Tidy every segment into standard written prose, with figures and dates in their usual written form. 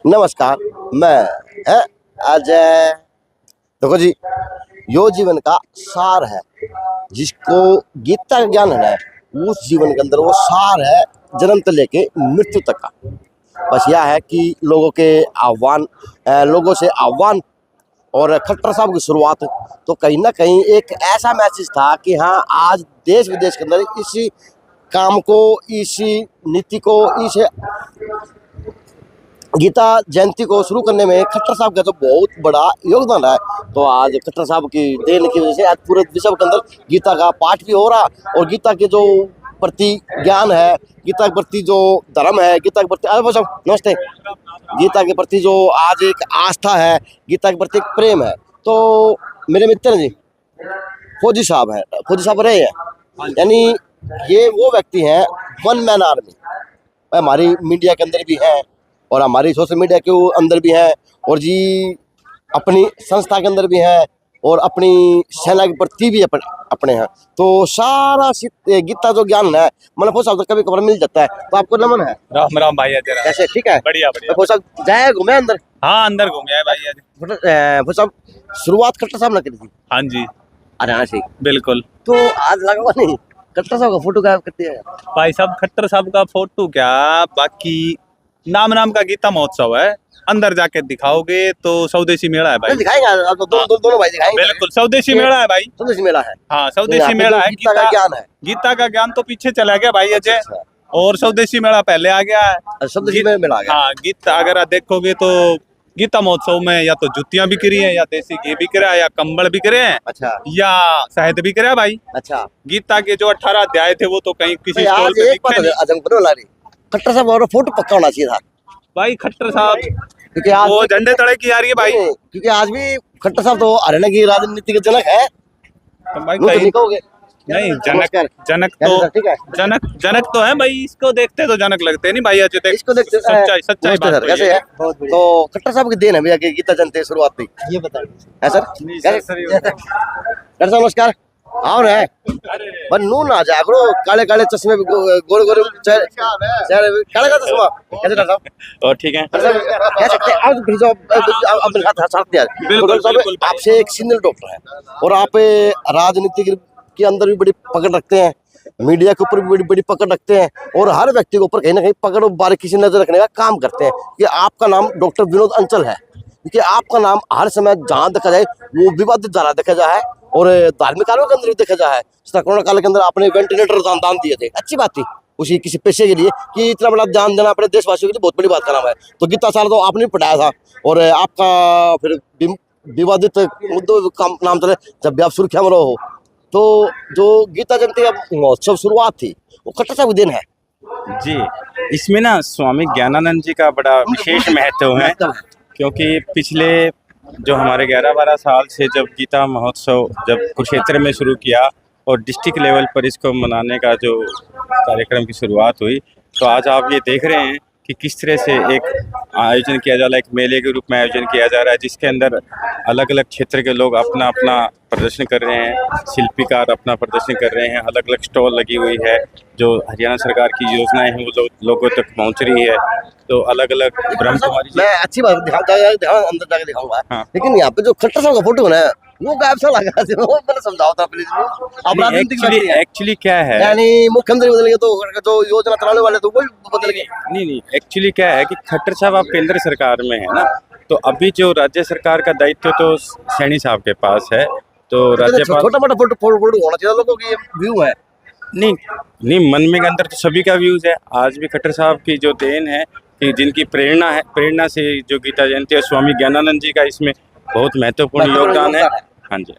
नमस्कार, मैं है अजय। देखो जी, यो जीवन का सार है। जिसको गीता का ज्ञान है ना, उस जीवन के अंदर वो सार है, जन्म से लेके मृत्यु तक का। बस यह है कि लोगों से आह्वान और खट्टर साहब की शुरुआत तो कहीं ना कहीं एक ऐसा मैसेज था कि हाँ, आज देश विदेश के अंदर इसी काम को, इसी नीति को, इस गीता जयंती को शुरू करने में खट्टर साहब का तो बहुत बड़ा योगदान रहा है। तो आज खट्टर साहब की देन की वजह से आज पूरे विश्व के अंदर गीता का पाठ भी हो रहा और गीता के जो प्रति ज्ञान है, गीता के प्रति जो धर्म है, गीता के प्रति नमस्ते, गीता के प्रति जो आज एक आस्था है, गीता के प्रति एक प्रेम है। तो मेरे मित्र जी फौजी साहब है, फौजी साहब रहे हैं, यानी ये वो व्यक्ति हैं वन मैन आर्मी। हमारी मीडिया के अंदर भी है और हमारी सोशल मीडिया के अंदर भी है और जी अपनी संस्था के अंदर भी है और अपनी सेना के प्रति भी अपने हैं। तो सारा गीता जो ज्ञान है मतलब साहब कभी कभार मिल जाता है। तो आपको नमन है। राम राम भाई। कैसे? ठीक है, बढ़िया बढ़िया। साहब जाए घूमे अंदर? हाँ, अंदर घूमे भाई। साहब शुरुआत खट्टर साहब ने करी थी। हाँ जी, हरियाणा से। बिल्कुल। तो आज लगा नहीं खट्टर साहब का फोटो गायब करते हैं भाई साहब। खट्टर साहब का फोटो क्या, बाकी नाम का गीता महोत्सव है, अंदर जाके दिखाओगे तो स्वदेशी मेला है भाई। दिखाएगा दोनों भाई दिखाएंगे। बिल्कुल स्वदेशी मेला है भाई। स्वदेशी मेला है। हाँ, स्वदेशी मेला है। गीता का ज्ञान है। गीता का ज्ञान तो पीछे चला गया भाई अजय, और स्वदेशी मेला पहले आ गया है। स्वदेशी मेला आ गया। हाँ, गीता अगर आप देखोगे तो गीता महोत्सव में या तो जुतियां बिक रही हैं, या देसी घी बिक रहा है, या कंबल बिक रहे हैं, अच्छा, या शहद बिक रहा है भाई। अच्छा, गीता के जो 18 अध्याय थे वो तो कहीं किसी स्टॉल पे दिखते नहीं। खट्टर साहब और फोटो पक्का होना चाहिए था भाई। खट्टर साहब क्योंकि आज वो झंडे तड़े की आ रही है भाई, क्योंकि आज भी खट्टर साहब तो हरियाणा की राजनीति के जनक है। तो भाई तो नहीं कहोगे? नहीं, जनक तो है भाई। इसको देखते तो जनक लगते नहीं भाई अजय। इसको देखते सच्चाई बात कैसे है। तो खट्टर साहब की देन है भैया कि गीता जयंती शुरुआत थी, ये बताइए। सर नमस्कार। आओ रे पर नून आ जाए करो, काले काले चश्मे गोरे गोरे चेहरे काले का चश्मा कैसे डॉक्टर साहब? और ठीक है, कह सकते हैं आप फिर जो अपने साथ दिया। बिल्कुल, आपसे एक सीनियर डॉक्टर है और आप राजनीति के अंदर भी बड़ी पकड़ रखते हैं, मीडिया के ऊपर भी बड़ी बड़ी पकड़ रखते हैं और हर व्यक्ति के ऊपर कहीं ना कहीं पकड़ और बारीकी से नजर रखने का काम करते हैं। कि आपका नाम डॉक्टर विनोद अंचल है, क्योंकि आपका नाम हर समय जहाँ देखा जाए वो विवादित धारा देखा जाए और धार्मिक कार्यों के अंदर भी देखा जाए। कोरोना काल के अंदर आपने वेंटिलेटर दान दिए थे, अच्छी बात थी उसी किसी पेशे के लिए कि इतना बड़ा दान देना अपने देशवासियों के लिए बहुत बड़ी बात का नाम है। तो गीता साल तो आपने पढ़ाया था और आपका फिर विवादित मुद्दों का नाम चले जब भी आप सुर्खियां में रहो। तो जो गीता जयंती का महोत्सव शुरुआत थी वो खट्टर साहब दिन है जी। इसमें ना स्वामी ज्ञानानंद जी का बड़ा विशेष महत्व है, क्योंकि पिछले जो हमारे 11-12 साल से जब गीता महोत्सव जब कुरुक्षेत्र में शुरू किया और डिस्ट्रिक्ट लेवल पर इसको मनाने का जो कार्यक्रम की शुरुआत हुई, तो आज आप ये देख रहे हैं कि किस तरह से एक आयोजन किया जा रहा है, एक मेले के रूप में आयोजन किया जा रहा है, जिसके अंदर अलग अलग क्षेत्र के लोग अपना अपना प्रदर्शन कर रहे हैं, शिल्पीकार अपना प्रदर्शन कर रहे हैं, अलग अलग स्टॉल लगी हुई है, जो हरियाणा सरकार की योजनाएं हैं वो लोगों तक पहुंच रही है। तो अलग अलग ब्रह्म कुमारी मैं अच्छी बात अंदर जाके दिखाऊंगा। हाँ। लेकिन यहाँ पे जो खट्टर साहब का फोटो है वो गायब सा लगा, वो मैंने समझाओ था प्लीज। एक्चुअली क्या है, यानी मुख्यमंत्री बदल गए तो जो योजना चलाने वाले तो वही बदल गए। नहीं, एक्चुअली क्या है कि खट्टर साहब आप केंद्र सरकार में है ना, तो अभी जो राज्य सरकार का दायित्व तो सैनी साहब के पास है। तो राज्यपाल छोटा मोटा फोटो होना चाहिए, लोगों की व्यू है। नहीं, मन में के अंदर तो सभी का व्यूज है। आज भी खट्टर साहब की जो देन है कि जिनकी प्रेरणा से जो गीता जयंती है, स्वामी ज्ञानानंद जी का इसमें बहुत महत्वपूर्ण योगदान है। हाँ जी,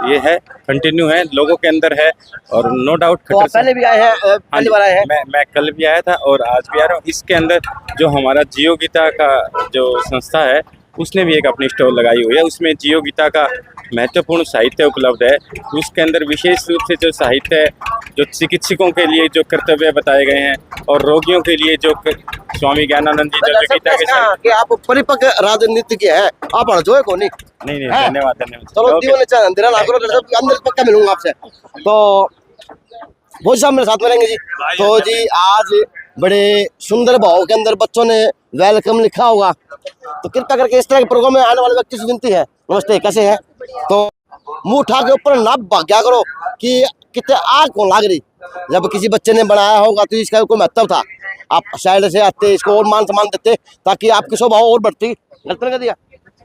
ये है, कंटिन्यू है, लोगों के अंदर है और नो डाउट खट्टर पहले भी आए हैं, पहली बार आए हैं। मैं कल भी आया था और आज भी आ रहा हूँ। इसके अंदर जो हमारा जियो गीता का जो संस्था है उसने भी एक अपनी स्टॉल लगाई हुई है, उसमें जियो गीता का महत्वपूर्ण साहित्य उपलब्ध है। उसके अंदर विशेष रूप से जो साहित्य है, जो चिकित्सकों के लिए जो कर्तव्य बताए गए हैं और रोगियों के लिए जो स्वामी ज्ञानानंद जी जो गीता के साथ कि आप परिपक्व राजनीति के हैं, आप जो है को नहीं। धन्यवाद। चलो अंदर पक्का मिलूंगा आपसे। तो वो साहब मेरे साथ में रहेंगे जी। तो जी आज बड़े सुंदर भाव के अंदर बच्चों ने वेलकम लिखा होगा। तो कृपया करके इस तरह के प्रोग्राम में आने वाले व्यक्ति से विनती है, नमस्ते कैसे हैं, तो मुंह उठा के ऊपर ना भाग्या करो कि कितने आग कौन लाग रही। जब किसी बच्चे ने बनाया होगा तो इसका कोई महत्व था, आप साइड से आते इसको और मान सम्मान देते ताकि आपकी शोभा और बढ़ती। गलत कर दिया।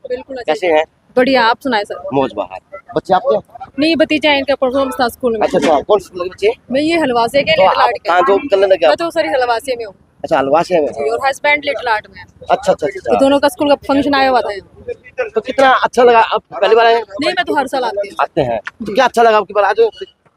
बिल्कुल कैसे हैं? बढ़िया, आप सुनाए सर। मौज बाहर बच्चे आपके? नहीं, भतीजा इनका परफॉर्मेंस था स्कूल में। अच्छा अच्छा, कौन स्कूल के बच्चे? मैं ये हलवासे के तो लिटिल आप आर्ट कहाँ के। जॉब करने लगे मैं आप? तो सर हलवासे में हूँ अच्छा हलवासे में। जी, और हस्बैंड लिटिल आर्ट में है। अच्छा अच्छा तो अच्छा, दोनों का स्कूल का फंक्शन आया हुआ था यहाँ। तो कितना अच्छा लगा। आप पहली बार आए? नहीं, मैं तो हर साल आती हूँ आते हैं तो क्या अच्छा लगा आपकी बार? आज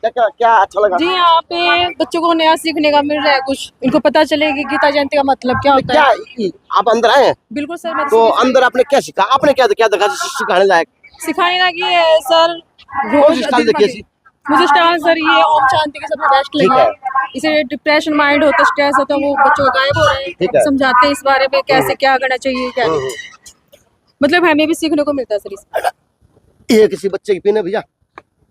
क्या क्या क्या अच्छा लगा? जी। यहाँ पे बच्चों को नया सीखने का मिल रहा है, कुछ इनको पता चले कि गीता जयंती का मतलब क्या होता क्या है। आप अंदर आए हैं बिल्कुल सर। मैं तो अंदर आपने क्या सीखा? आपने क्या क्या देखा सिखाने लायक? सिखाने लगी है सर। कौन सी स्टाइल देखी ऐसी? मुझे स्टाइल सर ये ओम शांति के सबसे बेस्ट ठीक लगा। है। इसे डिप्रेशन माइंड होता है, स्ट्रेस होता है, वो बच्चों को गायब हो रहे ठीक हैं, है। समझाते हैं इस बारे में कैसे क्या करना चाहिए क्या नहीं। मतलब हमें भी सीखने को मिलता है सर इससे। ये किसी बच्चे की पीने भैया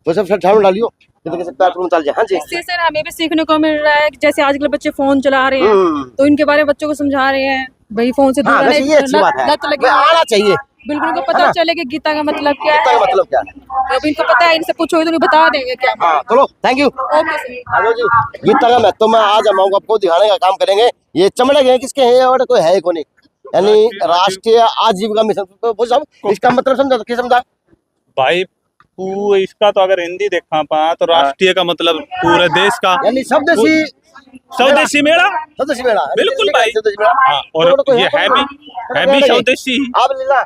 तो सब झाड़ू डालियो तो कैसे पैर पर चल जाए। हाँ जी। इससे सर हमें भी सीखने को मिल रहा है कि जैसे आजकल बच्चे फोन चला रहे हैं तो इनके बारे में बच्चों को समझा रहे हैं, भाई फोन से दूर हाँ, रहना, वैसे ये अच्छी बात है। लत लगी भाई, हुई है। आना चाहिए। बिल्कुल उनको है पता ना? चले कि गीता का मतलब क्या गीता है। का मतलब क्या है? अब इनको पता है, इनसे पूछोगे तो उन्हें बता देंगे क्या। हाँ चलो thank you. Okay sir. Hello ji. Gita का महत्व मैं आज हम आपको दिखाने का काम करेंगे। ये चमड़े के किसके हैं और कोई है कौन नहीं, यानी राष्ट्रीय आजीविका मिशन। तो वो सब इसका मतलब समझा तो क्या समझा भाई इसका तो अगर हिंदी देखा पा तो राष्ट्रीय का मतलब पूरे देश का, यानी स्वदेशी स्वदेशी मेला। स्वदेशी मेला। बिल्कुल भाई। स्वदेशी मेला। हाँ, और तो कोई ये है भी कोई स्वदेशी ही। आप लीला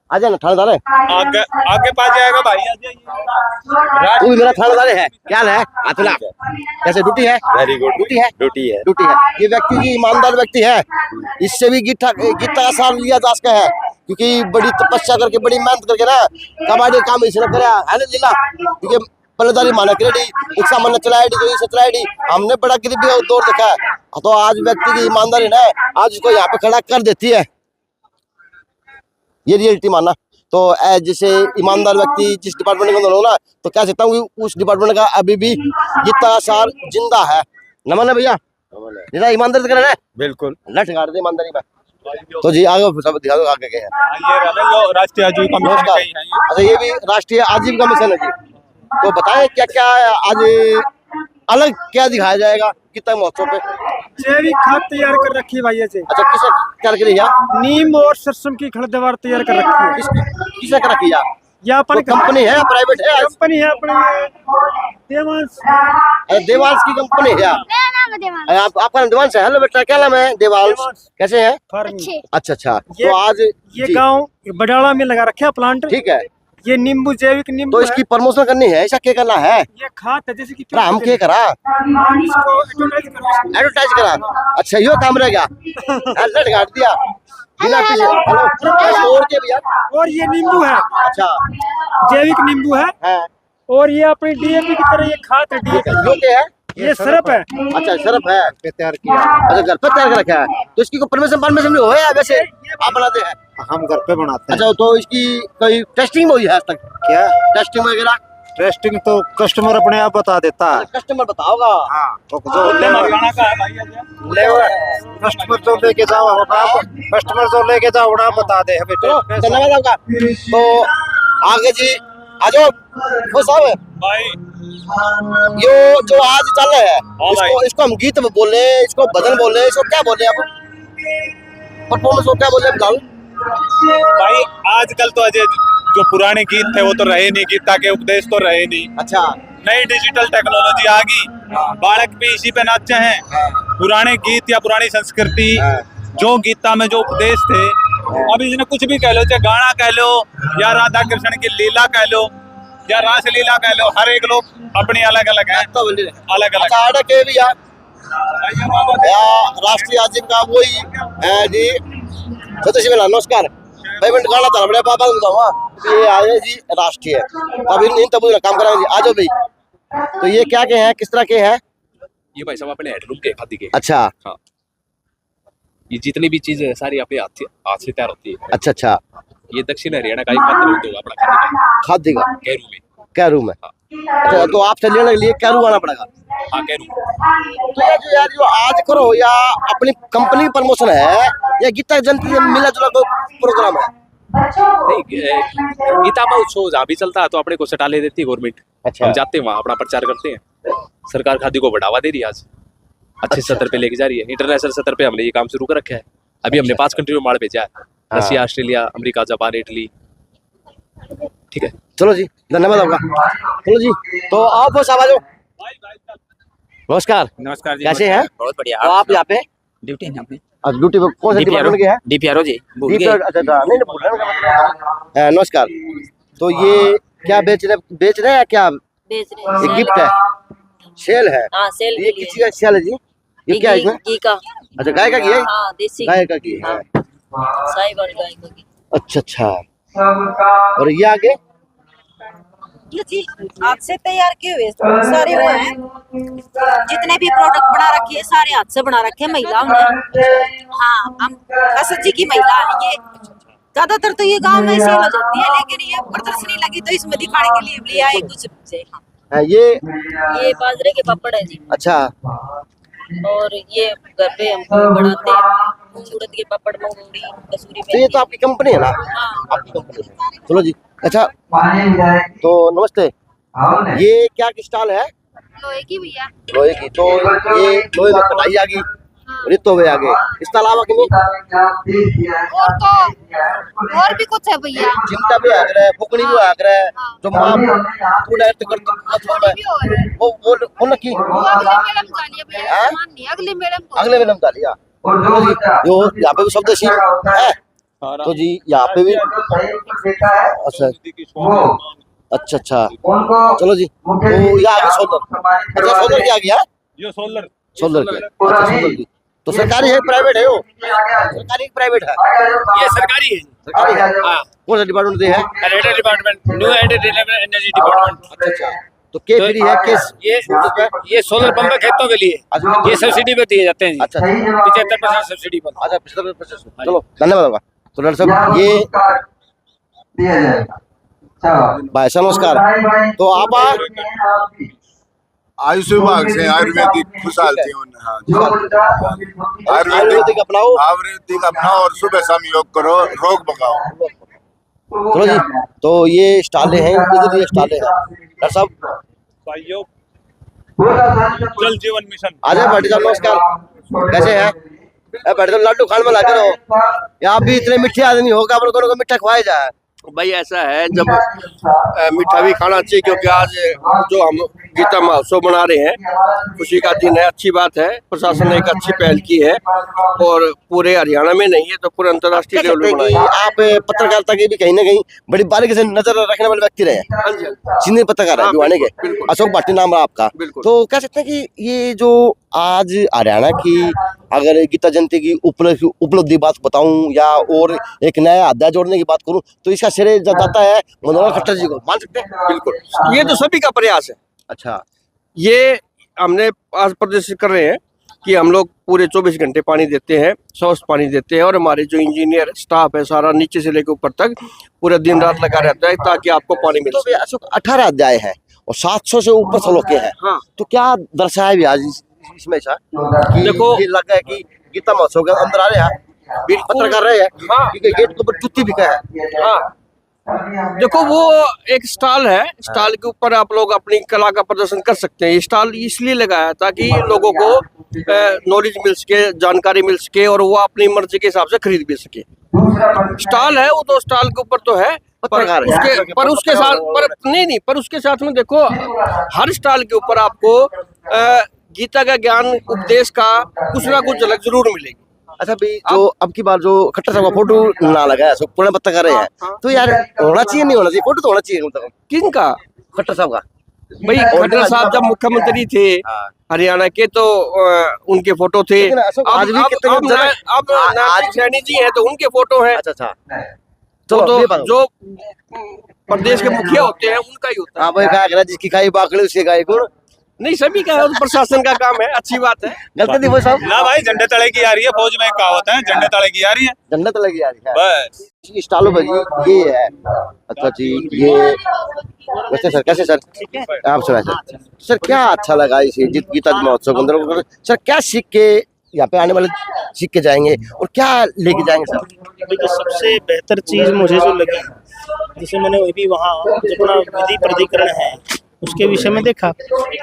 आ जाना थानेदार है। आगे आगे पा जाएगा भाई, आ जाइए। तू भी मेरा थानेदार है। क्या है अतुला? कैसे ड्यूटी है? Very good. ड्यूटी है। ड्यूटी है। ड्यूटी है। ये व्यक्ति की ईमानदार व्यक्ति है, इससे भी गीता का सार लिया जा सकता है क्योंकि बड़ी तपस्या करके बड़ी मेहनत करके ना कबाड़ी काम इसने करे है ना लीला। क्योंकि पल्लेदारी माना करेडी रिक्शा मन चलाएडी तो इसे चलाएडी। हमने बड़ा गरीबी का दौर देखा है तो आज व्यक्ति की ईमानदारी ना आज उसको यहाँ पे खड़ा कर देती है, ये रियलिटी मानना। तो जैसे ईमानदार व्यक्ति जिस डिपार्टमेंट के अंदर हो ना तो कह सकता हूँ कि उस डिपार्टमेंट का अभी भी गीता का सार जिंदा है। नमन है भैया, जरा ईमानदारी कर रहे हैं। बिल्कुल। लठ गाड़ दे ईमानदारी में। तो जी आगे सब दिखा दो आगे गए हैं। ये रहा जो राष्ट्रीय आजीविका मिशन नमस्कार। का ही है ये। अच्छा ये भी राष्ट्रीय आजीविका मिशन है जी। तो बताएं क्या क्या आज अलग क्या दिखाया जाएगा गीता महोत्सव पे? जैविक खाद तैयार कर रखी है भाई से। अच्छा किसे क्या कर रही है? नीम और सरसों की खड़दवार तैयार कर रखी है। किसे कर रखी है? यह अपन कंपनी है प्राइवेट है? कंपनी है अपनी देवांश। देवांश की कंपनी है। मेरा नाम है देवांश। आपका नाम देवांश है? हेलो बेटा क्या नाम है? देवांश। देवांश। कैसे हैं? अच्छे। अच्छा अच्छा। ये- तो आज ये जी, गांव बडाला में लगा रखे है प्लांट। ठीक है। ये नींबू जैविक नींबू तो इसकी है। प्रमोशन करनी है, ऐसा क्या करना है? ये खाद है जैसे कि क्या हम क्या करा हम इसको एडवर्टाइज करो। एडवर्टाइज करा? अच्छा यो काम रह गया। लट गाड़ दिया बिना पीछे। हेलो और क्या भैया? और ये नींबू है, अच्छा जैविक नींबू है। है और ये अपनी डीएपी की तरह ये खाद है डीएपी। यो क्या है? ये सिरप है। अच्छा सिर्फ है तैयार किया। अच्छा घर पे तैयार कर रखा है तो इसकी कोई परमिशन नहीं हुआ है वैसे आप बनाते हैं? हम घर पे बनाते हैं। अच्छा तो इसकी कोई टेस्टिंग हुई है आज तक? क्या टेस्टिंग वगैरह टेस्टिंग तो कस्टमर अपने आप बता देता है। कस्टमर बताओगा। हाँ तो जो हरियाणा का है भाई ये। लेबर कस्टमर जो लेके जाओ होना कस्टमर जो लेके जाओ होना बता दे हमें। चलो धन्यवाद आपका। तो आगे जी आ जाओ वो साहब भाई यो जो आज चल रहा है भाई। इसको हम गीत बोले, इसको भजन बोले, इसको क्या बोले आप? परफॉर्मेंस को क्या बोले बताओ? भाई आजकल तो अजय जो पुराने गीत थे वो तो रहे नहीं, गीता के उपदेश तो रहे नहीं। अच्छा नई डिजिटल टेक्नोलॉजी आ गई, बालक भी इसी पे नाचे हैं। पुराने गीत या पुरानी संस्कृति जो गीता में जो उपदेश थे, अब इसने कुछ भी कह लो, चाहे गाना कह लो या राधा कृष्ण की लीला कह लो या रास लीला कह लो, हर एक लोग अपनी अलग अलग है, तो बोलिए। अलग अलग। अच्छा आड़ा के भी या राष्ट्रीय आजीविका वही है जी। सतीश मेला नमस्कार भाई मैं गाना था बड़े पापा बताऊँ ये आए जी राष्ट्रीय तब इन तब काम कराएंगे जी। आ जाओ भाई। तो ये क्या के हैं, किस तरह के हैं? ये भाई साहब अपने हेडलूम के खादी के। अच्छा ये जितनी भी चीजें सारी अपने हाथ से तैयार होती है। अच्छा अच्छा। ये दक्षिण हरियाणा का एक मात्र उद्योग है अपना खादी का, खादी का कैरू में। क्या रूम है? अच्छा तो आपसे लेने के लिए क्या रूम आना पड़ेगा? हाँ कह रूँ। तो यार जो आज करो या अपनी कंपनी की प्रमोशन है या गीता जयंती से मिला जुला कोई प्रोग्राम है? नहीं गीता महोत्सव जहाँ भी चलता है तो अपने को सटा ले देती है गवर्नमेंट। अच्छा। हम जाते हैं वहाँ अपना प्रचार करते हैं। सरकार खादी को बढ़ावा दे रही है आज, अच्छे स्तर पे लेके जा रही है। इंटरनेशनल स्तर पे हमने ये काम शुरू कर रखा है। अभी हमने 5 कंट्री में माल भेजा है, Russia, Australia, America, Japan, Italy. ठीक है, चलो जी, धन्यवाद आपका। चलो जी, तो आओ बस आवाज हो। नमस्कार, नमस्कार जी। कैसे हैं? बहुत बढ़िया। तो आप यहाँ पे ड्यूटी है यहाँ पे। आज ड्यूटी पे कौन से डिपार्टमेंट के हैं? डीपीआरओ जी भूल DPR गए। अच्छा अच्छा, नहीं भूल रहे हैं। नमस्कार, तो ये क्या बेच रहे हैं क्या? बेच रहे ये गिफ्ट है, सेल है। हाँ सेल ये किसी का सेल है जी? ये क्या है इसमें? घी का। अच्छा, गाय का घी है? हाँ देसी गाय का घी है। साहिवाल गाय का घी। अच्छा अच्छा, और ये आगे ये जी हाथ से तैयार किए हुए सारे वो हैं। जितने भी प्रोडक्ट बना रखे हैं सारे हाथ से बना रखे हैं महिलाओं ने। हाँ हम असद जी की महिला है ये। ज्यादातर तो ये गांव में सेल हो जाती है, लेकिन ये प्रदर्शनी लगी तो इसमें दिखाने के लिए लिया है कुछ से। है ये बाजरे के पापड़ है जी। अच्छा, और ये घर पे हम बनाते हैं सूरत के पापड़, मंगूरी, कसूरी तो ये तो आपकी कंपनी है ना? हाँ। आपकी कंपनी है। चलो जी, अच्छा तो नमस्ते, ये क्या स्टॉल है? लोहे की भैया। लोहे की, तो ये लोहे में कढ़ाई आ गई, रितो हुए आगे, इसके अलावा कि नहीं? और भी कुछ है भैया। चिमटा भी आग रहा है, फुकड़ी भी आग रहा है, जो माँ तू डायरेक्ट कर वो नक्की अगले फिल्म का लिया। चलो जी, जो यहाँ पे भी स्वदेशी है, तो जी यहाँ पे भी अच्छा अच्छा, चलो जी, तो ये आगे सोलर। अच्छा, सोलर क्या गया? ये सोलर सोलर के, अच्छा सोलर की, तो सरकारी है प्राइवेट है? वो सरकारी प्राइवेट है? ये सरकारी है। सरकारी है। कौन सा डिपार्टमेंट है? Energy department, new energy department. अच्छा अच्छा, तो के फ्री है किस? ये सोलर पंप है खेतों के लिए। अच्छा, ये सब्सिडी पे दिए जाते हैं जी। अच्छा 75% सब्सिडी पर। अच्छा, 75%। चलो धन्यवाद होगा। तो डॉक्टर साहब ये भाई साहब नमस्कार, तो आप आयुष विभाग से आयुर्वेदिक खुशहाल जीवन। हाँ जी, आयुर्वेदिक अपनाओ, आयुर्वेदिक अपनाओ और सुबह शाम योग करो, रोग भगाओ। चलो जी, तो ये स्टाले हैं, इधर ये स्टाले हैं। डॉक्टर साहब सहयोग जल जीवन मिशन। आजा भाटी साहब नमस्कार, कैसे हैं? भाटी साहब लड्डू खान में ला करो, यहाँ भी इतने मीठे आदमी होगा, अपन को मीठा खवाया जाए। भाई ऐसा है, जब मीठा भी खाना चाहिए, क्योंकि आज जो हम गीता महोत्सव मना रहे हैं खुशी का दिन है। अच्छी बात है, प्रशासन ने एक अच्छी पहल की है और पूरे हरियाणा में नहीं है तो पूरे अंतर्राष्ट्रीय लेवल पे मनाया। आप पत्रकारिता की भी कहीं ना कहीं बड़ी बारीकी से नजर रखने वाले व्यक्ति रहे, सीनियर पत्रकार है भिवानी के, अशोक भाटी नाम है आपका। तो कह सकते हैं कि ये जो आज हरियाणा की अगर गीता जयंती की उपलब्धि बात बताऊं या और एक नया अध्याय जोड़ने की बात करूं, तो इसका श्रेय जाता है मनोहर खट्टर जी को, मान सकते हैं? बिल्कुल, ये तो सभी का प्रयास है। अच्छा, ये हमने आज प्रदर्शित कर रहे हैं कि हम लोग पूरे 24 घंटे पानी देते हैं, स्वस्थ पानी देते हैं, और हमारे जो इंजीनियर स्टाफ है सारा नीचे से लेकर ऊपर तक पूरा दिन रात लगा रहता है ताकि आपको पानी मिल सके। अशोक 18 अध्याय है और 700 से ऊपर श्लोके हैं। हाँ, तो क्या दर्शाया भी आज इसमें देखो, ये लगा है कि गीता महोत्सव के अंदर आ रहे हैं, पत्रकार रहे हैं, हाँ, क्योंकि गेट के ऊपर जुत्ती बिका है। हाँ, देखो वो एक स्टॉल है, स्टॉल के ऊपर आप लोग अपनी कला का प्रदर्शन कर सकते हैं। ये स्टॉल इसलिए लगाया ताकि लोगों को नॉलेज मिल सके, जानकारी मिल सके और वो अपनी मर्जी के हिसाब से खरीद भी सके। स्टॉल है वो तो स्टॉल के ऊपर तो है, पर उसके साथ में देखो हर स्टॉल के ऊपर आपको गीता का ज्ञान, उपदेश का कुछ ना कुछ झलक जरूर मिलेगी। अच्छा भाई, जो अब की बार जो खट्टर साहब का फोटो ना लगा है, सब पुणे पत्रकार रहे हैं, तो यार होना चाहिए नहीं होना चाहिए? फोटो तो होना चाहिए, मतलब किनका? खट्टर साहब का। भाई खट्टर साहब जब मुख्यमंत्री थे हरियाणा के तो उनके फोटो थे। आज भी अब नारायण सैनी जी हैं तो उनके फोटो हैं। अच्छा, तो जो प्रदेश के मुखिया होते हैं उनका ही होता है। हाँ भाई, क्या जिसकी खाई बाकड़ी उसके गाय गुण। नहीं, सभी का प्रशासन का काम है, अच्छी बात है। गलती थी वो साहब। ना भाई झंडे तले की आ रही है, फौज में कहावत है, झंडे तले की आ रही है जन्नत लगी आ रही है बस। स्टालो भाजी ये है। अच्छा जी, ये वैसे सर कैसे सर आप सुना सर क्या अच्छा लगा इस गीता महोत्सव के अंदर सर, क्या सीख के यहाँ पे आने वाले सीख के जाएंगे और क्या लेके जाएंगे सर? देखिए, सबसे बेहतर चीज मुझे जो लगी, जैसे मैंने अभी वहाँ जो अपना विधि प्राधिकरण है उसके विषय में देखा,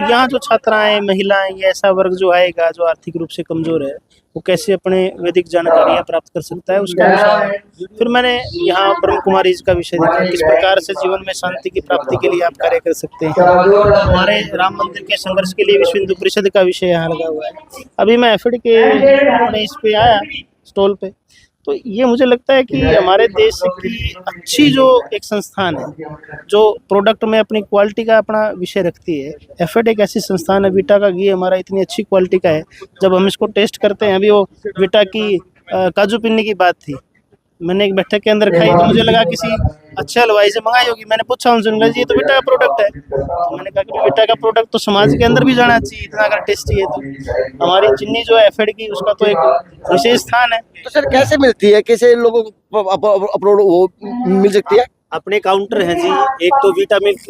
यहाँ जो छात्राएं, महिलाएं, ये ऐसा वर्ग जो आएगा जो आर्थिक रूप से कमजोर है, वो कैसे अपने वैदिक जानकारियाँ प्राप्त कर सकता है, उसका विषय। फिर मैंने यहाँ ब्रह्म कुमारी जी का विषय देखा, किस प्रकार से जीवन में शांति की प्राप्ति के लिए आप कार्य कर सकते हैं। हमारे राम मंदिर के संघर्ष के लिए विश्व हिंदू परिषद का विषय यहाँ लगा हुआ है। अभी मैं एफिड के अपने इस पे आया स्टॉल पे, तो ये मुझे लगता है कि हमारे देश की अच्छी जो एक संस्थान है जो प्रोडक्ट में अपनी क्वालिटी का अपना विषय रखती है। एफएड एक ऐसी संस्थान है, वीटा का घी हमारा इतनी अच्छी क्वालिटी का है, जब हम इसको टेस्ट करते हैं, अभी वो वीटा की काजू पिन्नी की बात थी, मैंने एक बैठक के अंदर खाई तो मुझे लगा किसी अच्छे हलवाई से मंगाई होगी। मैंने पूछा उनसे, जी ये तो वीटा का प्रोडक्ट है, तो मैंने कहा कि वीटा का प्रोडक्ट तो समाज के अंदर भी जाना चाहिए, इतना अगर टेस्टी है तो। हमारी चीनी जो है एफएड की, उसका तो एक विशेष स्थान है। तो सर कैसे मिलती है, कैसे लोगों को अपलोड वो मिल सकती है? अपने काउंटर हैं जी, एक तो वीटा मिल्क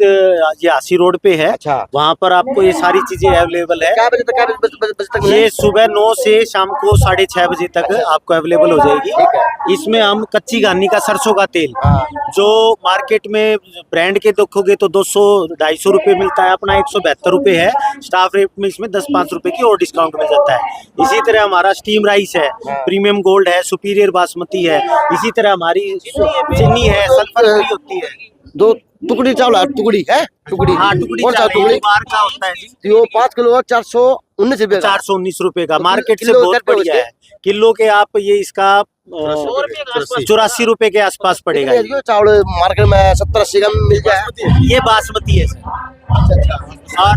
ये आसी रोड पे है, अच्छा। वहाँ पर आपको ये सारी चीजें अवेलेबल है। क्या बजे तक, क्या बजे तक ये सुबह 9 से शाम को 6:30 बजे तक आपको अवेलेबल हो जाएगी। इसमें हम कच्ची घानी का सरसों का तेल, जो मार्केट में ब्रांड के देखोगे तो 200-250 रुपए मिलता है, अपना 172 रुपए है। स्टाफ रेट में इसमें 10-5 रुपए की और डिस्काउंट मिल जाता है। इसी तरह हमारा स्टीम राइस है, प्रीमियम गोल्ड है, सुपीरियर बासमती है। इसी तरह हमारी चीनी है, सल्फर फ्री होती है। 2 टुकड़ी चावल है, टुकड़ी है, टुकड़ी हाँ, टुकड़ी कौन सा चावल टुकड़ी? बार का होता है जी, तो 5 किलो 419 रुपए का। 419 रुपए का, तो मार्केट से किलो बहुत कितने बढ़िया उसके? है। किलो के आप ये इसका 84 रुपए के आसपास पड़ेगा। ये चावल मार्केट में 70-80 का मिल जाए। ये बासमती है सर। और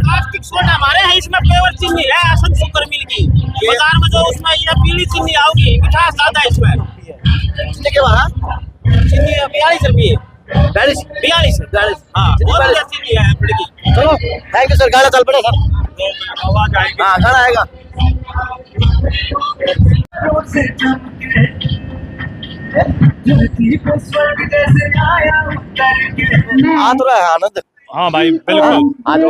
हमारे है, इसमें प्योर चीनी है, असम शुगर मिल की। बाजार में जो उसमें ये पीली चीनी आओगी, मिठास ज्यादा है इसमें। कितने के बाद? चीनी 42 रुपये, 42 हाँ, बहुत बढ़िया चीनी है एफएड की। चलो थैंक यू सर, गाना चल पड़े सर। हाँ गाना आएगा। आ तो रहा है आनंद। हाँ भाई बिल्कुल, आज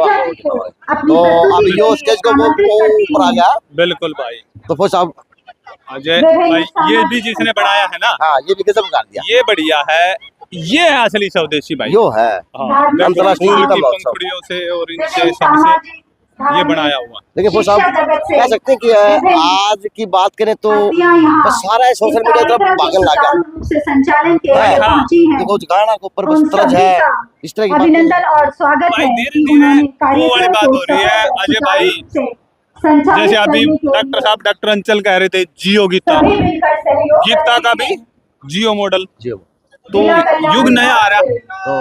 तो अब यो स्टेज को वो ऊपर आ गया। बिल्कुल भाई। तो फिर साहब अजय भाई, ये भी जिसने बनाया है ना, हाँ ये भी गजब कर दिया, ये बढ़िया है, ये है असली स्वदेशी भाई। यो है हाँ, अंतर्राष्ट्रीय फूल गीता की महोत्सव। पंखुड़ियों से और इनसे सबसे ये बनाया हुआ। लेकिन वो साहब कह सकते हैं कि आज की बात करें तो बस सारा सोशल मीडिया की तरफ भागने लगा है। हाँ। देखो गाना के ऊपर बस तरज है, इस तरह की अभिनंदन और स्वागत भाई है धीरे कि धीरे उन्होंने वो वाली कार्यक्रम बात को हो रही है अजय भाई, जैसे अभी डॉक्टर साहब, डॉक्टर अंचल कह रहे थे जियो गीता, गीता का भी जियो मॉडल, तो युग नया आ रहा। तो